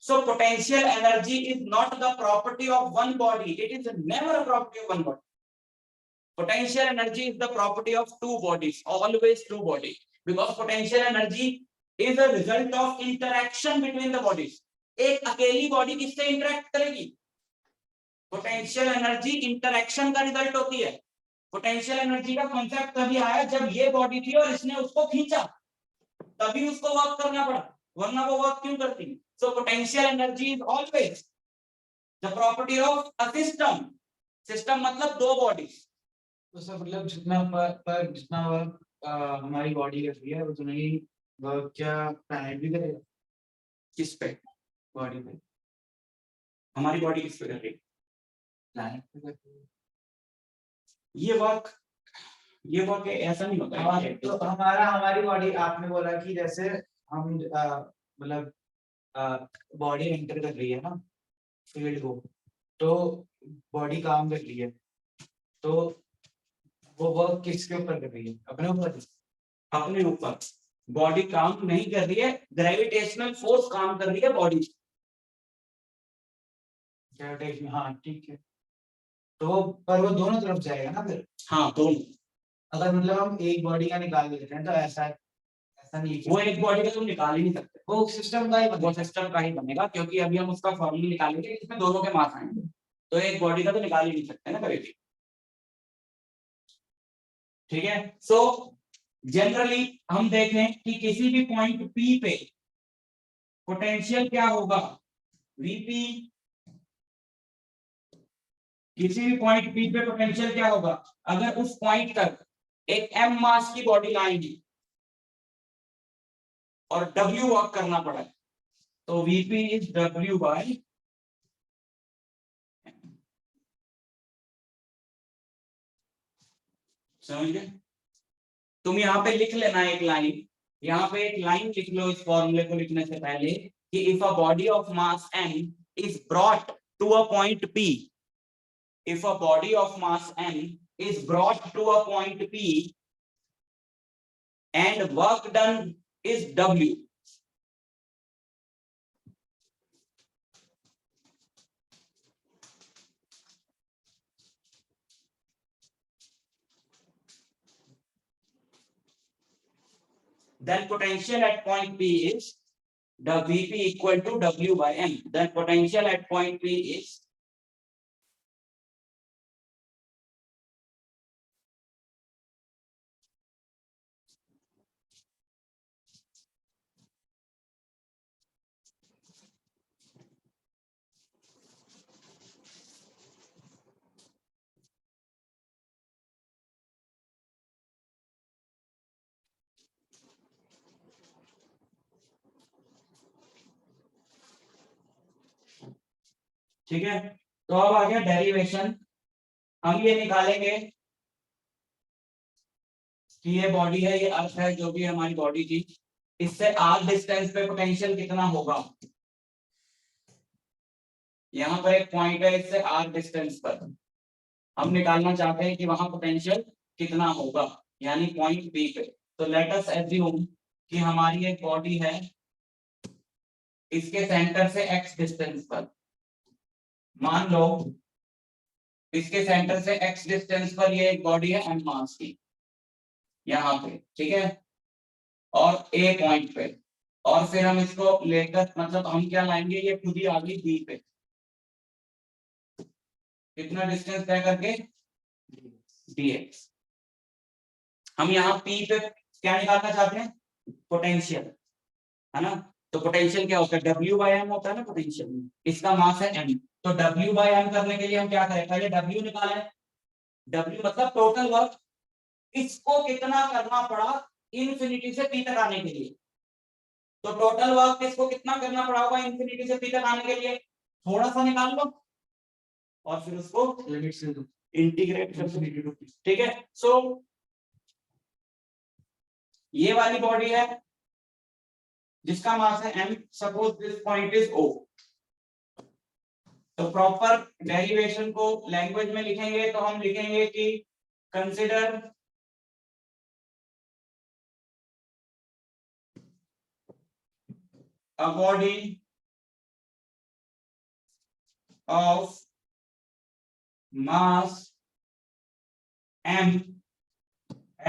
Speaker 1: So potential energy is not the property of one body. It is never a property of one body. Potential energy is the property of two bodies, always two bodies, because potential energy is a result of interaction between the bodies. एक अकेली body किससे interact करेगी, potential energy interaction का result होती है। Potential energy का concept तभी आया जब ये बॉडी थी और इसने उसको खींचा, तभी उसको वर्क करना पड़ा, वरना वो वर्क क्यों करती। So potential energy is always the property of a system. System मतलब दो bodies.
Speaker 2: तो सब मतलब जितना वर्क हमारी बॉडी कर रही है उतना ही वर्क क्या प्लैनेट भी करेगा।
Speaker 1: किस पे,
Speaker 2: बॉडी पे,
Speaker 1: हमारी बॉडी किस पे कर रही है,
Speaker 2: प्लैनेट पे कर रही है।
Speaker 1: ये वर्क ऐसा नहीं होता है।
Speaker 2: तो हमारी बॉडी, आपने बोला कि जैसे हम मतलब बॉडी एंटर कर रही है ना फील्ड को, तो बॉडी काम कर रही है, तो वो वर्क किसके ऊपर कर रही है, अपने ऊपर।
Speaker 1: अपने ऊपर बॉडी काम नहीं कर रही है, ग्रेविटेशनल फोर्स काम कर रही है बॉडी।
Speaker 2: ग्रेविटेशन, हाँ ठीक है। तो पर वो दोनों तरफ जाएगा ना फिर।
Speaker 1: हाँ दोनों,
Speaker 2: अगर मतलब हम एक बॉडी का निकाल देते हैं तो ऐसा नहीं,
Speaker 1: वो एक बॉडी का तुम निकाल ही नहीं सकते,
Speaker 2: वो सिस्टम का ही
Speaker 1: वो सिस्टम का ही बनेगा, क्योंकि अभी हम उसका फॉर्मूला निकालेंगे इसमें दोनों के मास आएंगे, तो एक बॉडी का तो निकाल ही नहीं सकते ना कभी भी। ठीक है, सो जनरली हम देखें कि किसी भी पॉइंट P पे पोटेंशियल क्या होगा, Vp, किसी भी पॉइंट P पे पोटेंशियल क्या होगा, अगर उस पॉइंट तक एक m मास की बॉडी लाएंगी और W वर्क करना पड़ा तो Vp इज W बाय, समझ गए। तुम यहाँ पे लिख लेना एक लाइन, यहाँ पे एक लाइन लिख लो इस फॉर्मूले को लिखने से पहले कि if a body of mass m is brought to a point P, if a body of mass m is brought to a point P and work done is W, then potential at point P is the Vp equal to W by m. Then potential at point P is ठीक है। तो अब आ गया derivation, हम ये निकालेंगे कि ये बॉडी है, ये अर्थ है, जो भी हमारी बॉडी थी, इससे आर डिस्टेंस पे पोटेंशियल कितना होगा। यहाँ पर एक पॉइंट है, इससे आर डिस्टेंस पर हम निकालना चाहते हैं कि वहां पोटेंशियल कितना होगा, यानी पॉइंट बी पे। तो लेट अस एज्यूम कि हमारी एक बॉडी है, इसके सेंटर से एक्स डिस्टेंस पर, मान लो इसके सेंटर से एक्स डिस्टेंस पर ये एक बॉडी है एम मास की, यहाँ पे, ठीक है, और ए पॉइंट पे, और फिर हम इसको लेकर मतलब हम क्या लाएंगे, ये खुद ही आ गई बी पे, कितना डिस्टेंस तय करके dx। हम यहाँ P पे क्या निकालना चाहते हैं, पोटेंशियल, है ना। तो पोटेंशियल क्या होता है, W बाय m होता है ना पोटेंशियल में, इसका मास है m, तो W बाय m करने के लिए हम क्या करें, पहले W निकालें, W मतलब टोटल वर्क, इसको कितना करना पड़ा इन्फिनिटी से P तक आने के लिए, तो टोटल वर्क इसको कितना करना पड़ा होगा इन्फिनिटी से P तक आने के लिए, थोड़ा सा निकाल लो और फिर उसको
Speaker 2: लिमिट से दो,
Speaker 1: इंटीग्रेट कर सकते, ठीक है। सो ये वाली बॉडी है जिसका मास है m, suppose this point is O। तो प्रॉपर डेरिवेशन को लैंग्वेज में लिखेंगे तो हम लिखेंगे कि consider a body of mass m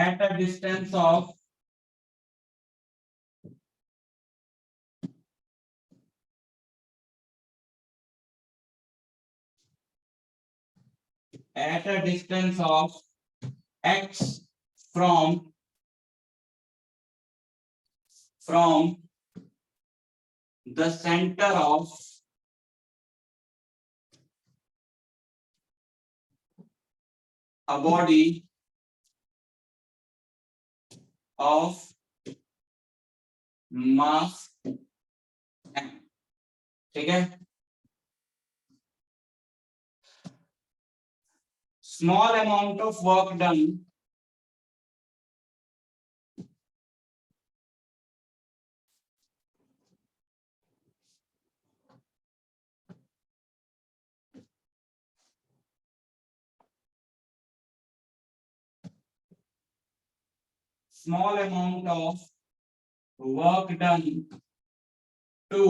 Speaker 1: at a distance of x from the center of a body of mass m, ठीक है। Small amount of work done to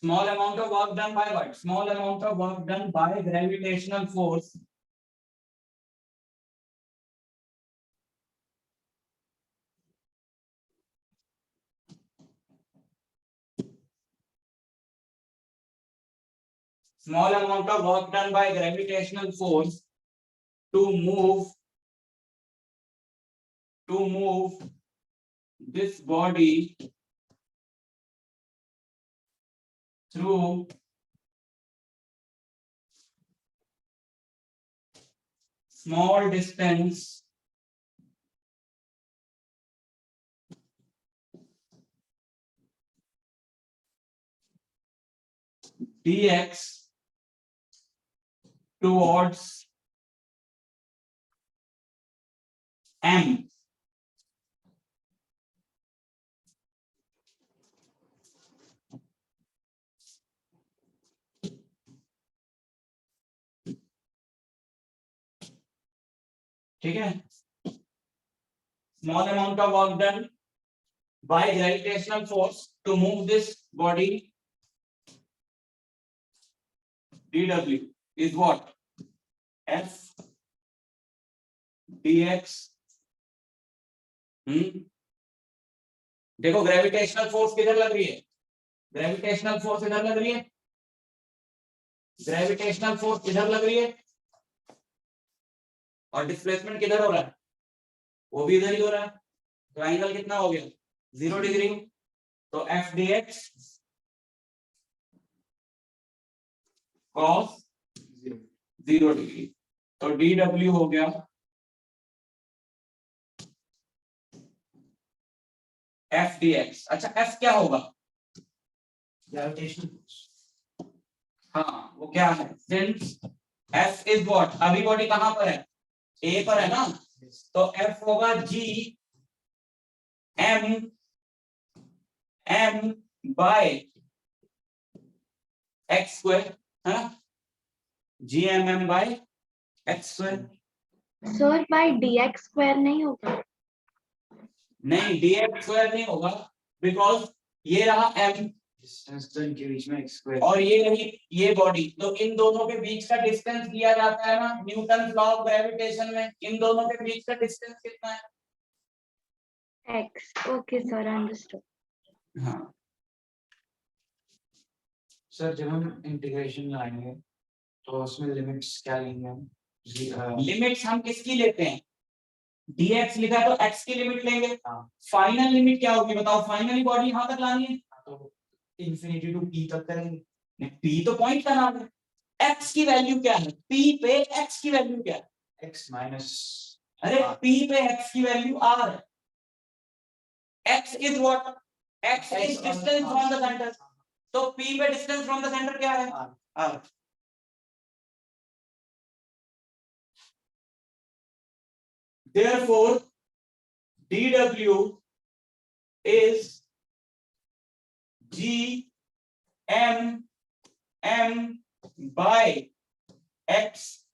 Speaker 1: small amount of work done by what? Small amount of work done by gravitational force small amount of work done by gravitational force to move this body through small distance dx towards m, ठीक है। Small amount of work done by gravitational force to move this body dw is what? F dx। देखो gravitational force किधर लग रही है? Gravitational force इधर लग रही है, ग्रेविटेशनल फोर्स इधर लग रही है, और डिस्प्लेसमेंट किधर हो रहा है? वो भी इधर ही हो रहा है। तो एंगल कितना हो गया? 0 डिग्री। तो F D x cos 0 degree. तो डी डब्ल्यू हो गया एफ डी एक्स। अच्छा एफ क्या होगा?
Speaker 2: Gravitational force.
Speaker 1: हाँ वो क्या है? सिंस एफ इज व्हाट, अभी बॉडी कहां पर है? ए पर है ना, तो एफ होगा G M M by X square, है ना, G M by X square.
Speaker 4: Sir by dx square नहीं होगा?
Speaker 1: नहीं dx स्क्वायर नहीं होगा, बिकॉज ये रहा m
Speaker 2: डिस्टेंस तो इनके बीच में x स्क्वायर
Speaker 1: और ये रही ये बॉडी, तो इन दोनों के बीच का डिस्टेंस लिया जाता है ना न्यूटन लॉ ऑफ ग्रेविटेशन में। इन दोनों के बीच का डिस्टेंस कितना है?
Speaker 4: x। Okay sir, understood.
Speaker 1: हाँ
Speaker 2: सर जब हम इंटीग्रेशन लाएंगे तो उसमें लिमिट्स क्या लेंगे हम?
Speaker 1: लिमिट्स हम किसकी लेते हैं? dx लिखा है तो x की लिमिट लेंगे।
Speaker 2: हाँ।
Speaker 1: फाइनल लिमिट क्या होगी बताओ? फाइनली बॉडी यहां तक लानी है
Speaker 2: तो इंफिनिटी टू p तक करेंगे।
Speaker 1: p तो पॉइंट का नाम है, x की वैल्यू क्या है? p पे x की वैल्यू क्या है?
Speaker 2: x माइनस,
Speaker 1: अरे p पे x की वैल्यू r है, x is what? x is distance from the center. तो p पे distance from the center क्या है? r. Therefore dw is g m by x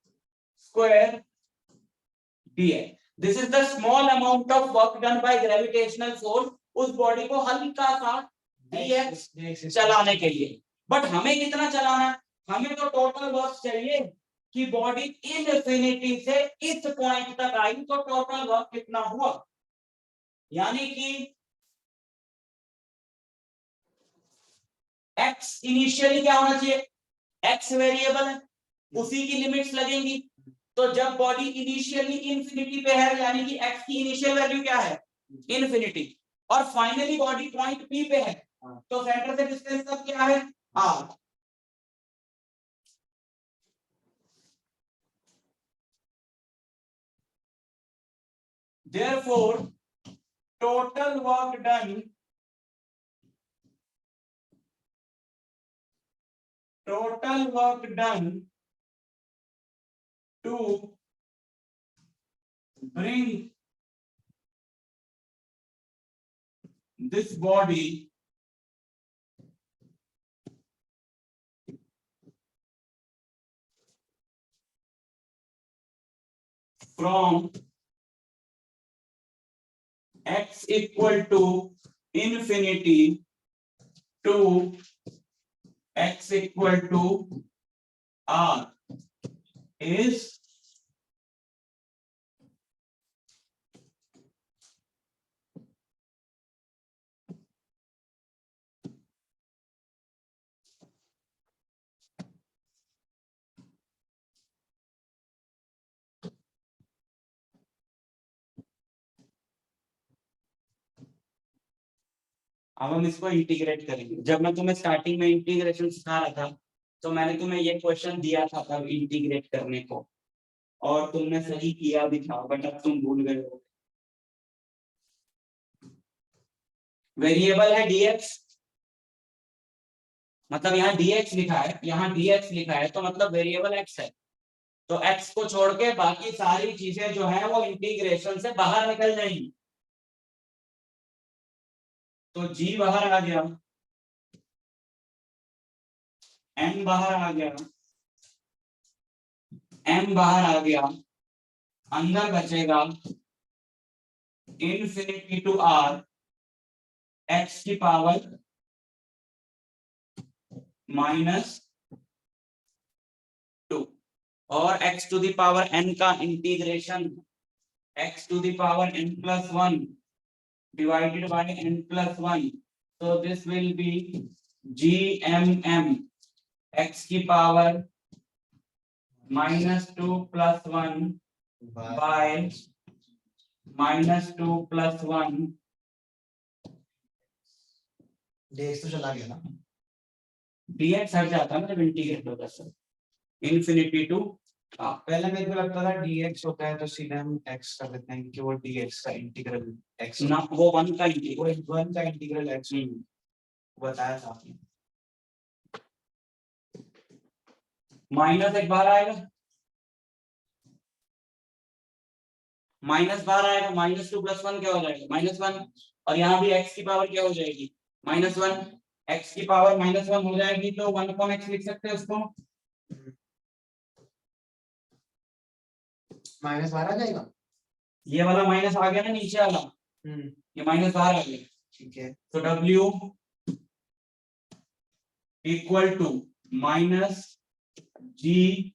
Speaker 1: square dx. This is the small amount of work done by gravitational force उस body को हल्का सा dx चलाने के लिए. बट हमें कितना चलाना है? हमें तो टोटल वर्क चाहिए कि बॉडी इनफिनिटी से इस पॉइंट तक आई तो टोटल वर्क कितना हुआ. यानी कि x इनिशियली क्या होना चाहिए? x वेरिएबल है, उसी की लिमिट्स लगेंगी. तो जब बॉडी इनिशियली इंफिनिटी पे है यानी कि x की इनिशियल वैल्यू क्या है? इंफिनिटी. और फाइनली बॉडी पॉइंट P पे है तो सेंटर से डिस्टेंस तक क्या है? r. Therefore total work done to bring this body from x equal to infinity to x equal to r is अब हम इसको इंटीग्रेट करेंगे. जब मैं तुम्हें स्टार्टिंग में इंटीग्रेशन सिखा रहा था तो मैंने तुम्हें ये क्वेश्चन दिया था तब इंटीग्रेट करने को और तुमने सही किया भी था बट अब तुम भूल गए हो. वेरिएबल है dx मतलब यहाँ dx लिखा है, यहाँ dx लिखा है तो मतलब वेरिएबल x है. तो x को छोड़ के बाकी सारी चीजें जो है वो इंटीग्रेशन से बाहर निकल जाएंगी. तो g बाहर आ गया, m बाहर आ गया, m बाहर आ गया, अंदर बचेगा इंफिनिटी टू r x की पावर -2 और x to the power n का integration x to the power n+1 divided by n+1. So this will be gmm x की पावर -2 + 1 by -2 + 1.
Speaker 2: dx तो चला गया ना.
Speaker 1: dx हट जाता है ना जब इंटीग्रेट होता है सर. इंफिनिटी टू
Speaker 2: पहले मेरे को लगता था dx होता है तो सीधा हम x कर देते हैं कि वो dx का इंटीग्रल x
Speaker 1: ना वो 1 का
Speaker 2: वो
Speaker 1: इंटीग्रल
Speaker 2: 1 का इंटीग्रल x बताया था आपने.
Speaker 1: माइनस एक बार आएगा, माइनस बाहर आएगा, -2 + 1 क्या हो जाएगा? -1 और यहाँ भी x की पावर क्या हो जाएगी? -1. x की पावर -1 हो जाएगी तो 1/x लिख सकते हैं उसको.
Speaker 2: माइनस बाहर आ जाएगा.
Speaker 1: ये वाला माइनस आ गया ना नीचे वाला, ये माइनस बाहर आ गया.
Speaker 2: ठीक है.
Speaker 1: तो w equal to -g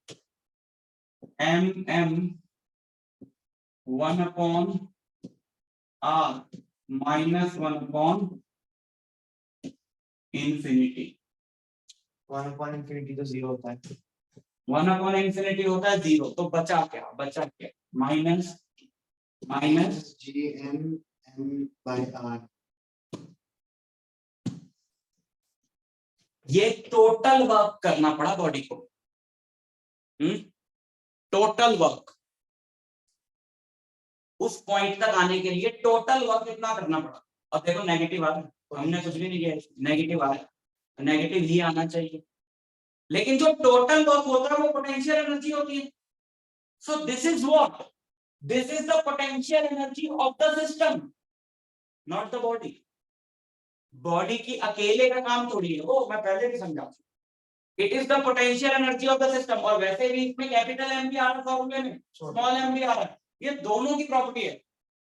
Speaker 1: mm 1/r -1/infinity.
Speaker 2: 1/infinity तो 0 होता है.
Speaker 1: 1/infinity होता है 0. तो बचा क्या? Minus
Speaker 2: gmm/r.
Speaker 1: ये टोटल वर्क करना पड़ा बॉडी को. टोटल वर्क उस पॉइंट तक आने के लिए टोटल वर्क कितना करना पड़ा. अब देखो नेगेटिव आ रहा है, हमने कुछ भी नहीं किया, नेगेटिव आ रहा है, नेगेटिव ही आना चाहिए, लेकिन जो टोटल वर्क होता है वो पोटेंशियल एनर्जी होती है। So this is what, this is the potential energy of the system, not the body. Body की अकेले का काम थोड़ी है वो, मैं पहले भी समझा, it is the potential energy of the system. और वैसे भी इसमें कैपिटल एम भी आ रहा है फॉर्मूले में, स्मॉल एम भी आ रहा है, ये दोनों की प्रॉपर्टी है।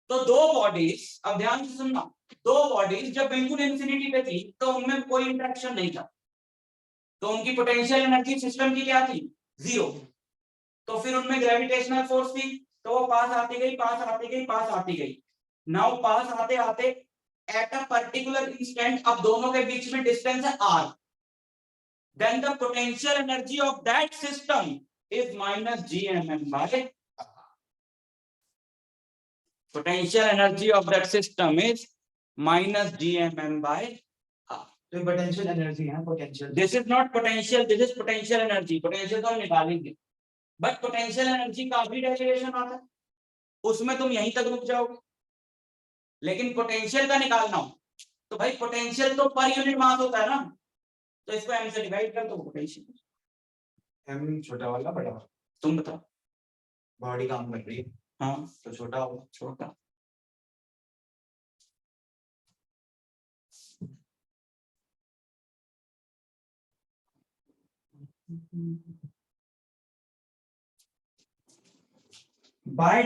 Speaker 1: तो दो बॉडीज, अब ध्यान से सुनना, दो बॉडीज जब बिल्कुल इंफिनिटी पे थी तो उनमें कोई इंटरेक्शन नहीं था, तो उनकी पोटेंशियल एनर्जी सिस्टम की क्या थी, 0। तो फिर उनमें ग्रेविटेशनल फोर्स थी, तो वो पास आती गई, पास आती गई, पास आती गई। नाउ पास आते आते एट अ पर्टिकुलर इंस्टेंट, अब दोनों के बीच में डिस्टेंस है r, then the potential energy of that system is minus gmm by r. Potential energy of that system is minus gmm by r.
Speaker 2: तो पोटेंशियल एनर्जी है, potential
Speaker 1: This is not potential, this is potential energy. Potential तो हम निकालेंगे, but potential energy का भी derivation आता है, उसमें तुम यहीं तक रुक जाओगे, लेकिन पोटेंशियल का निकालना हो तो भाई पोटेंशियल तो पर यूनिट मास होता है ना, तो इसको m से डिवाइड कर दो, पोटेंशियल।
Speaker 2: एम छोटा वाला बड़ा वाला,
Speaker 1: तुम बताओ।
Speaker 2: बॉडी काम कर रही है,
Speaker 1: हाँ
Speaker 2: तो छोटा होगा।
Speaker 1: छोटा। By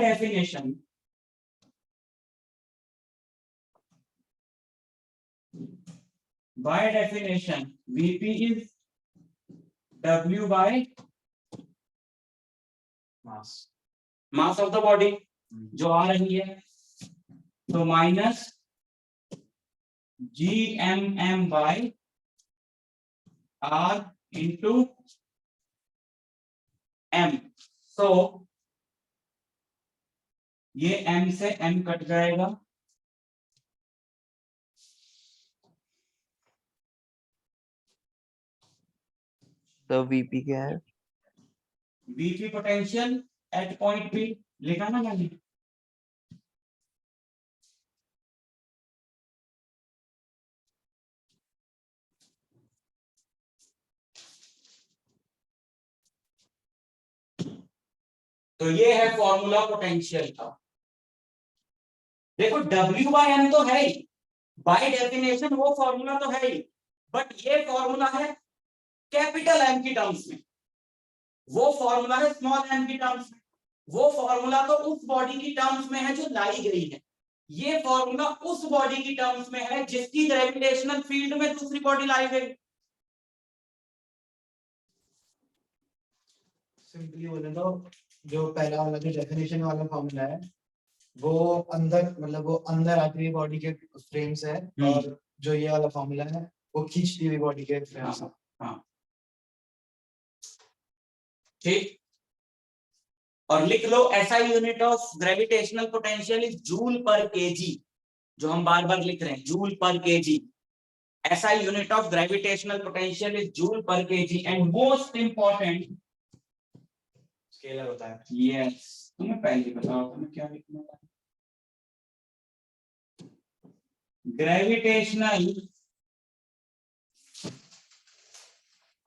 Speaker 1: definition, Vp is W by
Speaker 2: mass
Speaker 1: mass of the body जो आ रही है, तो minus GMM by R into M। so ये M से M कट जाएगा,
Speaker 3: तो वीपी क्या है?
Speaker 1: Vp potential at point P लिखा ना मैंने, तो ये है फॉर्मूला पोटेंशियल का। देखो W बाय M तो है ही, बाय डेफिनेशन वो फॉर्मूला तो है ही, बट ये फॉर्मूला है कैपिटल M की टर्म्स में, वो फॉर्मूला है स्मॉल m की टर्म्स में। वो फॉर्मूला तो उस बॉडी की टर्म्स में है जो लाई गई है, ये फॉर्मूला उस बॉडी की टर्म्स में है जिसकी ग्रेविटेशनल फील्ड में दूसरी बॉडी लाई गई।
Speaker 2: सिंपली बोले तो जो पहला वाला जो डेफिनेशन वाला फॉर्मूला है वो अंदर, मतलब वो अंदर आती हुई बॉडी के फ्रेम से है, और जो ये वाला फॉर्मूला है वो खींचती हुई बॉडी के फ्रेम से।
Speaker 1: हाँ ठीक, और लिख लो SI unit of gravitational potential is joule पर केजी, जो हम बार बार लिख रहे हैं जूल पर KG. SI unit of gravitational potential is joule पर KG and most important
Speaker 2: scalar होता है।
Speaker 1: यस, तुम्हें पहले बताओ तुम्हें क्या लिखना था। ग्रेविटेशनल,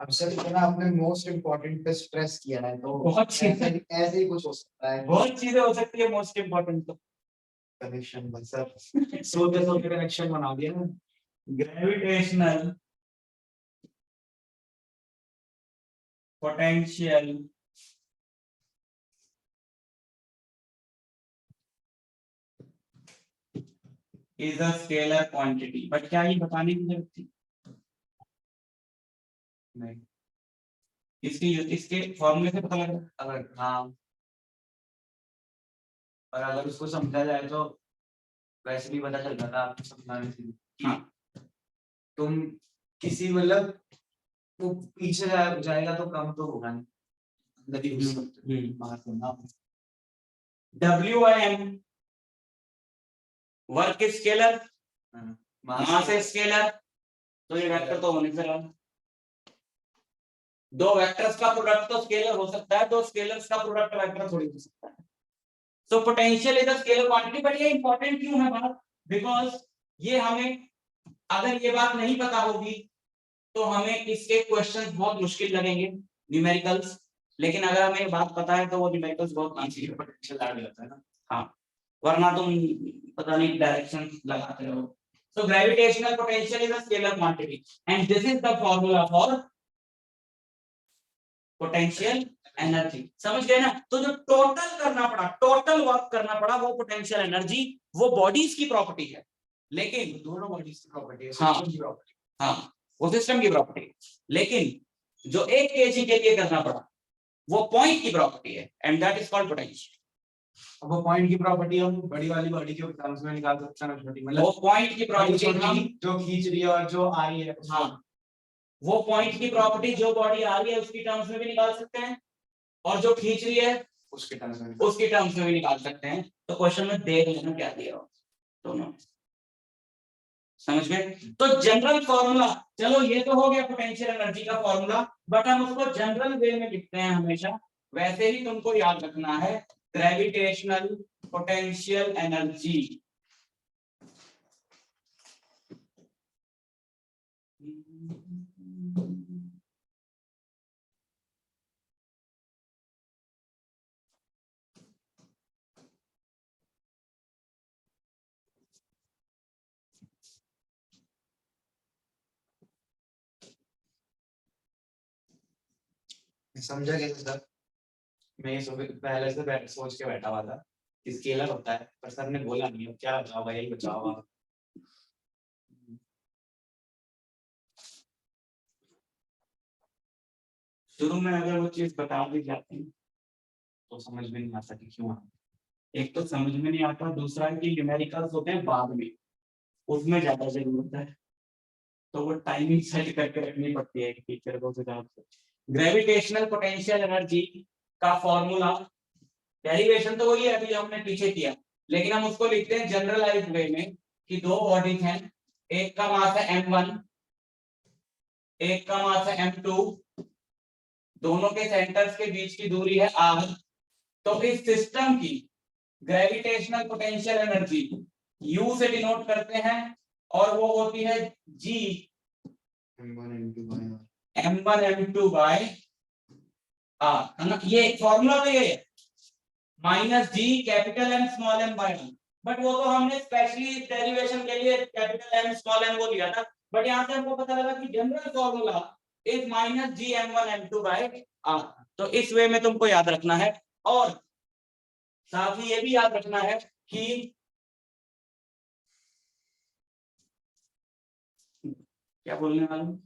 Speaker 2: अब सर इतना आपने मोस्ट इम्पोर्टेंट पे स्ट्रेस किया है, तो
Speaker 1: बहुत
Speaker 2: ऐसे ही कुछ हो सकता है।
Speaker 1: बहुत चीजें हो सकती है, मोस्ट इंपॉर्टेंट तो
Speaker 2: कनेक्शन बन सर, सोते सोते कनेक्शन बना दिया ना।
Speaker 1: Gravitational potential is a scalar quantity, but क्या ये बताने की जरूरत थी?
Speaker 2: नहीं,
Speaker 1: इसके फॉर्मूले से पता लग रहा है।
Speaker 2: अगर हाँ, और अगर उसको समझा जाए तो वैसे भी पता चल जाता है आपको समझाने से कि
Speaker 1: हाँ।
Speaker 2: तुम किसी, मतलब वो पीछे जाएगा तो कम तो होगा नहीं, अंदर ही घुस सकते हो, बाहर से ना।
Speaker 1: WIM वर्क स्केलर, मास स्केलर, तो ये वेक्टर तो होने से रहा। दो वेक्टर्स का प्रोडक्ट तो स्केलर हो सकता है, दो स्केलर्स का प्रोडक्ट वेक्टर थोड़ी हो सकता है। So potential is a scalar quantity, but ये इंपॉर्टेंट क्यों है बात? बिकॉज ये हमें अगर ये बात नहीं पता होगी तो हमें इसके क्वेश्चंस बहुत मुश्किल लगेंगे न्यूमेरिकल्स, लेकिन अगर हमें ये बात पता है तो वो न्यूमेरिकल्स बहुत इजी
Speaker 2: पोटेंशियल ऐड हो जाता है ना।
Speaker 1: हाँ, वरना तुम पता नहीं डायरेक्शन लगाते रहो। So gravitational potential is a scalar quantity and this is the formula for potential energy. समझ गए ना? तो जो टोटल करना पड़ा, टोटल वर्क करना पड़ा, वो पोटेंशियल एनर्जी, वो बॉडीज की प्रॉपर्टी है, लेकिन
Speaker 2: दोनों बॉडीज की प्रॉपर्टी है,
Speaker 1: हाँ।
Speaker 2: सिस्टम की प्रॉपर्टी।
Speaker 1: हाँ, वो सिस्टम की प्रॉपर्टी, लेकिन जो 1 kg के लिए करना पड़ा वो पॉइंट की प्रॉपर्टी है and that is called potential.
Speaker 2: अब वो पॉइंट की प्रॉपर्टी हम बड़ी वाली बॉडी के टर्म्स में निकाल सकते हैं, छोटी
Speaker 1: वो
Speaker 2: मतलब
Speaker 1: पॉइंट की प्रॉपर्टी हम
Speaker 2: जो खींच रही है और जो आ रही है,
Speaker 1: हाँ, वो पॉइंट की प्रॉपर्टी जो बॉडी आ रही है उसकी टर्म्स में भी निकाल सकते हैं और जो खींच रही है
Speaker 2: उसके टर्म्स में
Speaker 1: भी निकाल सकते हैं। तो क्वेश्चन में देख लेना क्या दिया हो दोनों, समझ गए? तो जनरल फॉर्मूला, चलो ये तो हो गया पोटेंशियल एनर्जी का फॉर्मूला, बट हम उसको जनरल वे में लिखते हैं हमेशा, वैसे ही तुमको याद रखना है ग्रेविटेशनल पोटेंशियल एनर्जी।
Speaker 2: समझा कैसे सर? मैं ये पहले से सोच के बैठा हुआ था कि स्केलर होता है, पर सर ने बोला नहीं, अब क्या बचाओगा, यही बचाओगा।
Speaker 1: शुरू में अगर वो चीज बता दी जाती
Speaker 2: तो समझ में नहीं आता कि क्यों।
Speaker 1: एक तो समझ में नहीं आता, दूसरा कि न्यूमेरिकल्स होते हैं बाद में, उसमें ज्यादा जरूरत है, तो वो टाइमिंग सेट करके रखनी पड़ती है टीचर को हिसाब से। ग्रेविटेशनल पोटेंशियल एनर्जी का फॉर्मूला, डेरिवेशन तो वही है अभी हमने पीछे किया, लेकिन हम उसको लिखते हैं जनरलाइज्ड वे में कि दो बॉडीज हैं, एक का मास है m1, एक का मास है m2, दोनों के सेंटर्स के बीच की दूरी है r। तो इस सिस्टम की ग्रेविटेशनल पोटेंशियल एनर्जी U से डिनोट करते हैं और वो होती है G m1 m2 by r, है ना? ये फॉर्मूला तो ये है minus G capital M small m by r, but वो तो हमने स्पेशली डेरिवेशन के लिए कैपिटल M स्मॉल m वो लिया था, बट यहाँ से हमको पता लगा कि general formula is minus G m1 m2 by r। तो इस वे में तुमको याद रखना है, और साथ ही ये भी याद रखना है कि क्या बोलने वाला हूं,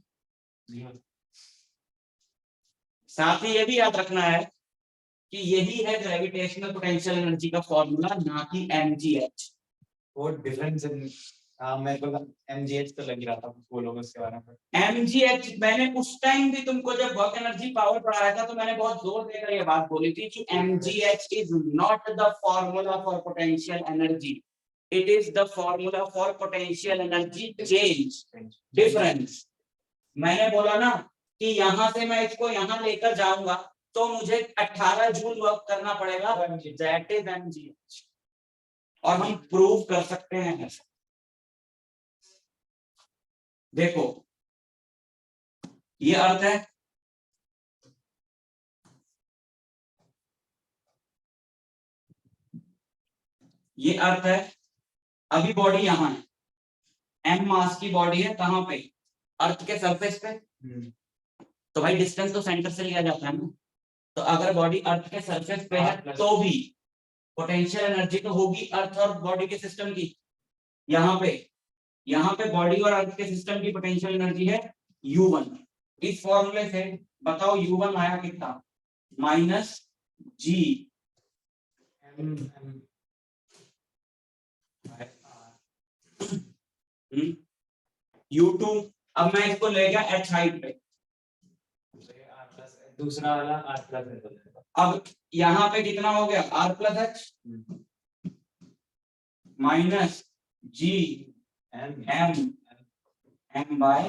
Speaker 1: साथ ही ये भी याद रखना है कि यही है ग्रेविटेशनल पोटेंशियल एनर्जी का फॉर्मूला, ना कि mgh।
Speaker 2: वो डिफरेंस इन मेरे को mgh तो लग ही रहा था, बोलोगे उसके बारे में?
Speaker 1: mgh मैंने उस टाइम भी तुमको जब वर्क एनर्जी पावर पढ़ाया था तो मैंने बहुत जोर देकर ये बात बोली थी कि mgh is not the formula for potential energy, it is the formula for potential energy change difference. मैंने बोला ना कि यहां से मैं इसको यहां लेकर जाऊंगा तो मुझे 18 जूल वर्क करना पड़ेगा, दैट इज mgh, और हम प्रूव कर सकते हैं ऐसा। देखो ये अर्थ है, ये अर्थ है, अभी बॉडी यहां है, m मास की बॉडी है, कहां पे? अर्थ के सरफेस पे। तो भाई डिस्टेंस तो सेंटर से लिया जाता है ना, तो अगर बॉडी अर्थ के सरफेस पे है तो भी पोटेंशियल एनर्जी तो होगी अर्थ और बॉडी के सिस्टम की। यहाँ पे बॉडी और अर्थ के सिस्टम की पोटेंशियल एनर्जी है U1। इस फॉर्मूले से बताओ U1 आया कितना? Minus G U2। अब मैं इसको ले गया h हाइट पे,
Speaker 2: दूसरा वाला r प्लस है,
Speaker 1: अब यहाँ पे कितना हो गया? r plus h minus G m by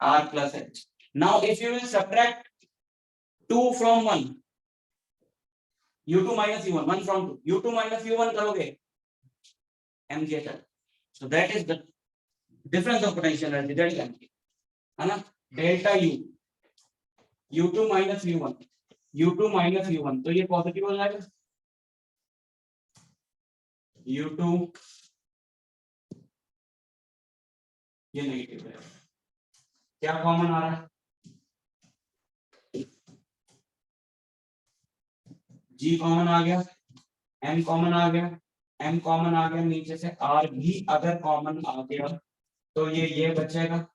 Speaker 1: r plus h। Now if you will subtract 2 from 1, U2 minus U1, 1 from 2, U2 minus U1 करोगे, mgh है. So that is the difference of potential energy, that is mg, है ना. Delta u, u2 minus u1, u2 minus u1, तो ये positive हो जाएगा. u2 ये negative है. क्या कॉमन आ रहा है? G कॉमन आ गया, M कॉमन आ गया, M कॉमन आ गया, नीचे से R भी अगर कॉमन आ गया तो ये बचेगा.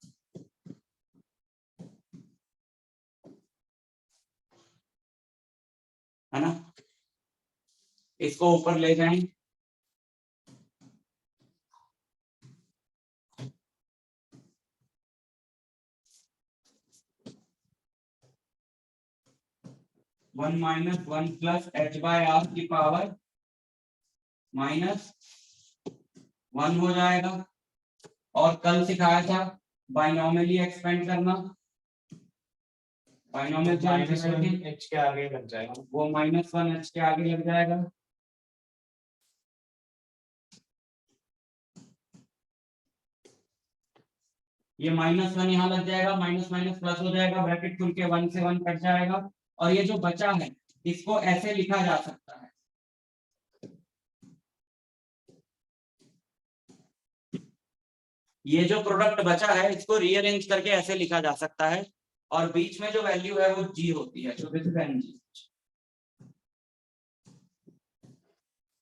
Speaker 1: है ना. इसको ऊपर ले जाएं. One minus one plus H by R की पावर माइनस वन हो जाएगा. और कल सिखाया था बाइनोमियली एक्सपेंड करना. बाइनोमियल
Speaker 2: माइनस वन एच के आगे लग जाएगा,
Speaker 1: वो माइनस वन एच के आगे लग जाएगा. ये माइनस वन यहाँ लग जाएगा, माइनस माइनस प्लस हो जाएगा, ब्रैकेट खुल के वन से वन कट जाएगा. और ये जो बचा है इसको ऐसे लिखा जा सकता है. ये जो प्रोडक्ट बचा है इसको रीअरेंज करके ऐसे लिखा जा सकता है. और बीच में जो वैल्यू है वो G होती है. So this is Mg.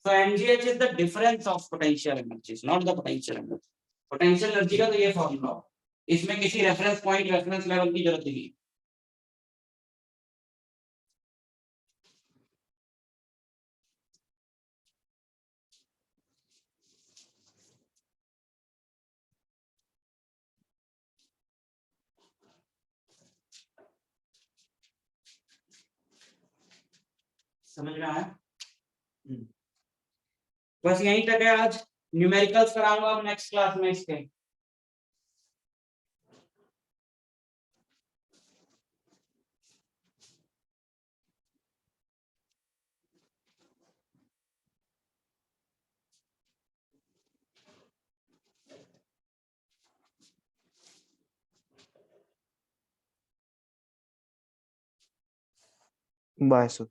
Speaker 1: So MGH is the difference of potential energies, not the potential energy. Potential energy का तो ये फॉर्मूला, इसमें किसी रेफरेंस पॉइंट रेफरेंस लेवल की जरूरत नहीं. समझ रहा है. बस यहीं तक है आज. न्यूमेरिकल्स कराऊंगा अब नेक्स्ट क्लास में इसके.
Speaker 3: Bye sir.